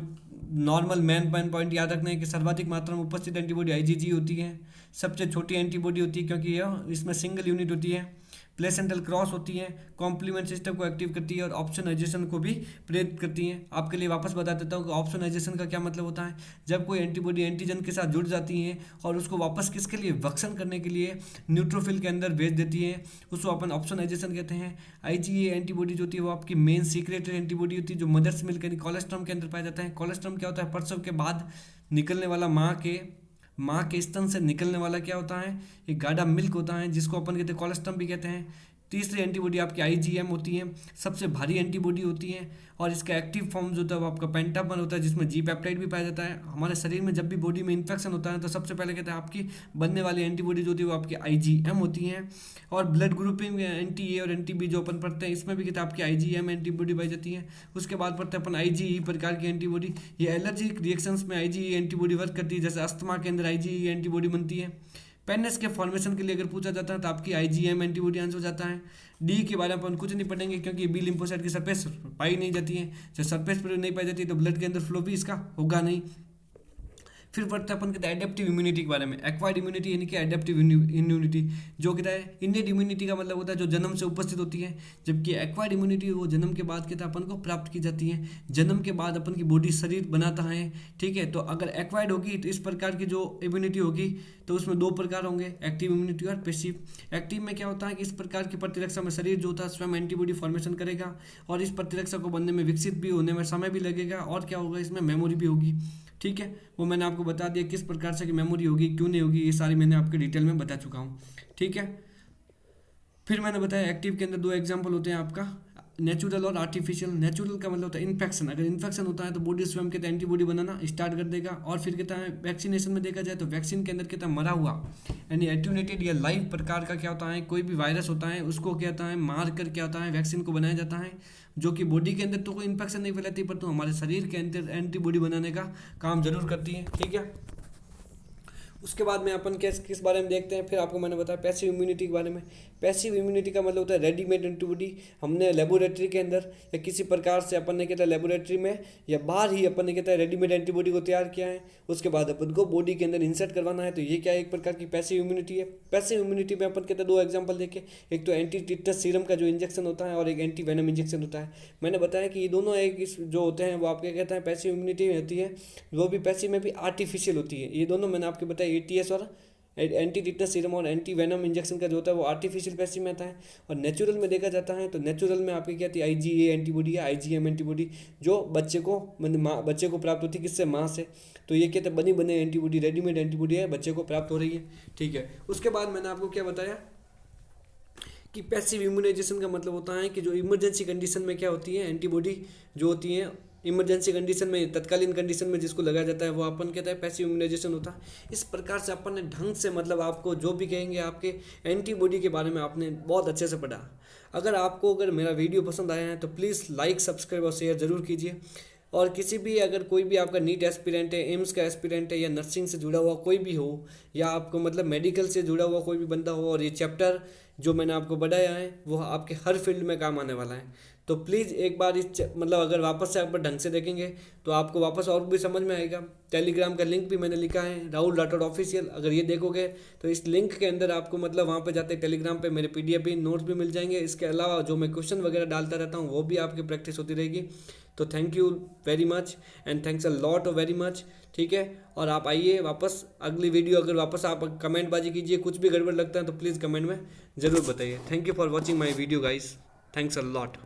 नॉर्मल मैन पॉइंट याद रखना है कि सर्वाधिक मात्रा में उपस्थित एंटीबॉडी IgG होती है। सबसे छोटी एंटीबॉडी होती है क्योंकि यह इसमें सिंगल यूनिट होती है। प्लेसेंटल क्रॉस होती है, कॉम्प्लीमेंट सिस्टम को एक्टिव करती है और ऑप्सोनाइजेशन को भी प्रेरित करती हैं। आपके लिए वापस बता देता हूँ कि ऑप्सोनाइजेशन का क्या मतलब होता है। जब कोई एंटीबॉडी एंटीजन के साथ जुड़ जाती हैं और उसको वापस किसके लिए? भक्षण करने के लिए न्यूट्रोफिल के अंदर भेज देती है, उसको अपन ऑप्सोनाइजेशन कहते हैं। IgA एंटीबॉडी जो होती है वो आपकी मेन सीक्रेटरी एंटीबॉडी होती है जो मदर्स मिल्क यानी कोलेस्ट्रम के अंदर पाया जाता है। कोलेस्ट्रम क्या होता है? प्रसव के बाद निकलने वाला माँ के स्तन से निकलने वाला क्या होता है? एक गाढ़ा मिल्क होता है जिसको अपन कहते हैं कोलेस्ट्रम भी कहते हैं। तीसरी एंटीबॉडी आपकी IgM होती है, सबसे भारी एंटीबॉडी होती है और इसका एक्टिव फॉर्म जो होता है वो आपका पेंटापन होता है जिसमें G पेप्टाइड भी पाया जाता है। हमारे शरीर में जब भी बॉडी में इन्फेक्शन होता है तो सबसे पहले कहते हैं आपकी बनने वाली एंटीबॉडी जो होती है वो आपकी IgM होती है। और ब्लड ग्रुपिंग anti-A और anti-B जो अपन पढ़ते हैं इसमें भी कहते हैं आपकी IgM एंटीबॉडी पाई जाती है। उसके बाद पढ़ते हैं अपन IgE प्रकार की एंटीबॉडी। ये एलर्जिक रिएक्शंस में IgE एंटीबॉडी वर्क करती है, जैसे अस्थमा के अंदर IgE एंटीबॉडी बनती है। पेनिस के फॉर्मेशन के लिए अगर पूछा जाता है तो आपकी IgM एंटीबॉडी आंसर हो जाता है। डी के बारे में अपन कुछ नहीं पढ़ेंगे क्योंकि बी लिम्फोसाइट की सरफेस पाई नहीं जाती है। जब सरफेस पर नहीं पाई जाती है तो ब्लड के अंदर फ्लो भी इसका होगा नहीं। फिर पढ़ते हैं अपन कहते हैं एडेप्टिव इम्यूनिटी के बारे में। एक्वायर्ड इम्यूनिटी यानी कि एडेप्टिव इम्यूनिटी जो कहता है इनेट इम्यूनिटी का मतलब होता है जो जन्म से उपस्थित होती है, जबकि एक्वायर्ड इम्यूनिटी वो जन्म के बाद कहता है अपन को प्राप्त की जाती है। जन्म के बाद अपन की बॉडी शरीर बनाता है। ठीक है, तो अगर एक्वायर्ड होगी तो इस प्रकार की जो इम्यूनिटी होगी तो उसमें 2 प्रकार होंगे, एक्टिव इम्यूनिटी और पैसिव। एक्टिव में क्या होता है कि इस प्रकार की प्रतिरक्षा में शरीर जो होता है स्वयं एंटीबॉडी फॉर्मेशन करेगा और इस प्रतिरक्षा को बनने में विकसित भी होने में समय भी लगेगा और क्या होगा इसमें मेमोरी भी होगी। ठीक है, वो मैंने आपको बता दिया किस प्रकार से कि मेमोरी होगी क्यों नहीं होगी, ये सारी मैंने आपके डिटेल में बता चुका हूँ। ठीक है, फिर मैंने बताया एक्टिव के अंदर 2 एग्जाम्पल होते हैं आपका नेचुरल और आर्टिफिशियल। नेचुरल का मतलब होता है इन्फेक्शन। अगर इन्फेक्शन होता है तो बॉडी स्वयं कहता है एंटीबॉडी बनाना स्टार्ट कर देगा। और फिर कहता है वैक्सीनेशन में देखा जाए तो वैक्सीन के अंदर कहता है मरा हुआ यानी एट्यूनेटेड या लाइव प्रकार का क्या होता है, कोई भी वायरस होता है उसको क्या होता है मार कर क्या होता है वैक्सीन को बनाया जाता है, जो कि बॉडी के अंदर तो कोई इन्फेक्शन नहीं फैलाती पर तो हमारे शरीर के अंदर एंटीबॉडी बनाने का काम जरूर करती है। ठीक है, उसके बाद में अपन किस बारे में देखते हैं। फिर आपको मैंने बताया पैसिव इम्यूनिटी के बारे में। पैसिव इम्यूनिटी का मतलब होता है रेडीमेड एंटीबॉडी। हमने लेबोरेटरी के अंदर या किसी प्रकार से अपन ने कहता है लेबोरेटरी में या बाहर ही अपन ने कहता है रेडीमेड एंटीबॉडी को तैयार किया है, उसके बाद अपन को बॉडी के अंदर इंसर्ट करवाना है, तो ये क्या एक प्रकार की पैसिव इम्यूनिटी है। पैसिव इम्यूनिटी में अपन कहते हैं 2 एग्जाम्पल देखे, एक तो एंटी टिटस सीरम का जो इंजेक्शन होता है और एक एंटी वेनम इंजेक्शन होता है। मैंने बताया कि ये दोनों एक जो होते हैं वो आपके कहते हैं पैसिव इम्यूनिटी होती है, वो भी पैसिव में भी आर्टिफिशियल होती है। ये दोनों मैंने आपके बताया ATS और एंटी टिटस सीरम और एंटी वेनम इंजेक्शन का जो होता है वो आर्टिफिशियल पैसिव में आता है। और नेचुरल में देखा जाता है तो नेचुरल में आपकी क्या थी IgA एंटीबॉडी या IgM एंटीबॉडी जो बच्चे को प्राप्त होती है किससे? माँ से। तो ये कहते हैं बनी बने एंटीबॉडी रेडीमेड एंटीबॉडी है, बच्चे को प्राप्त हो रही है। ठीक है, उसके बाद मैंने आपको क्या बताया कि पैसिव इम्यूनाइजेशन का मतलब होता है कि जो इमरजेंसी कंडीशन में क्या होती है एंटीबॉडी जो होती है इमरजेंसी कंडीशन में तत्कालीन कंडीशन में जिसको लगाया जाता है वो अपन कहता है पैसिव इम्यूनाइजेशन होता है। इस प्रकार से अपन ने ढंग से मतलब आपको जो भी कहेंगे आपके एंटीबॉडी के बारे में आपने बहुत अच्छे से पढ़ा। अगर मेरा वीडियो पसंद आया है तो प्लीज़ लाइक सब्सक्राइब और शेयर ज़रूर कीजिए। और किसी भी अगर कोई भी आपका नीट एस्पिरेंट है, एम्स का एस्पिरेंट है, या नर्सिंग से जुड़ा हुआ कोई भी हो, या आपको मतलब मेडिकल से जुड़ा हुआ कोई भी बंदा हो, और ये चैप्टर जो मैंने आपको बताया है वो आपके हर फील्ड में काम आने वाला है, तो प्लीज़ एक बार मतलब अगर वापस से आप ढंग से देखेंगे तो आपको वापस और भी समझ में आएगा। टेलीग्राम का लिंक भी मैंने लिखा है, राहुल राठौड़ ऑफिशियल, अगर ये देखोगे तो इस लिंक के अंदर आपको मतलब वहाँ पे जाते टेलीग्राम पे मेरे PDF भी नोट्स भी मिल जाएंगे। इसके अलावा जो मैं क्वेश्चन वगैरह डालता रहता हूँ वो भी आपकी प्रैक्टिस होती रहेगी। तो thank you very much and thanks a lot of very much, ठीक है। और आप आइए वापस अगली वीडियो, अगर वापस आप कमेंट बाजी कीजिए, कुछ भी गड़बड़ लगता है तो प्लीज़ कमेंट में ज़रूर बताइए। Thank you for watching my video guys, thanks a lot.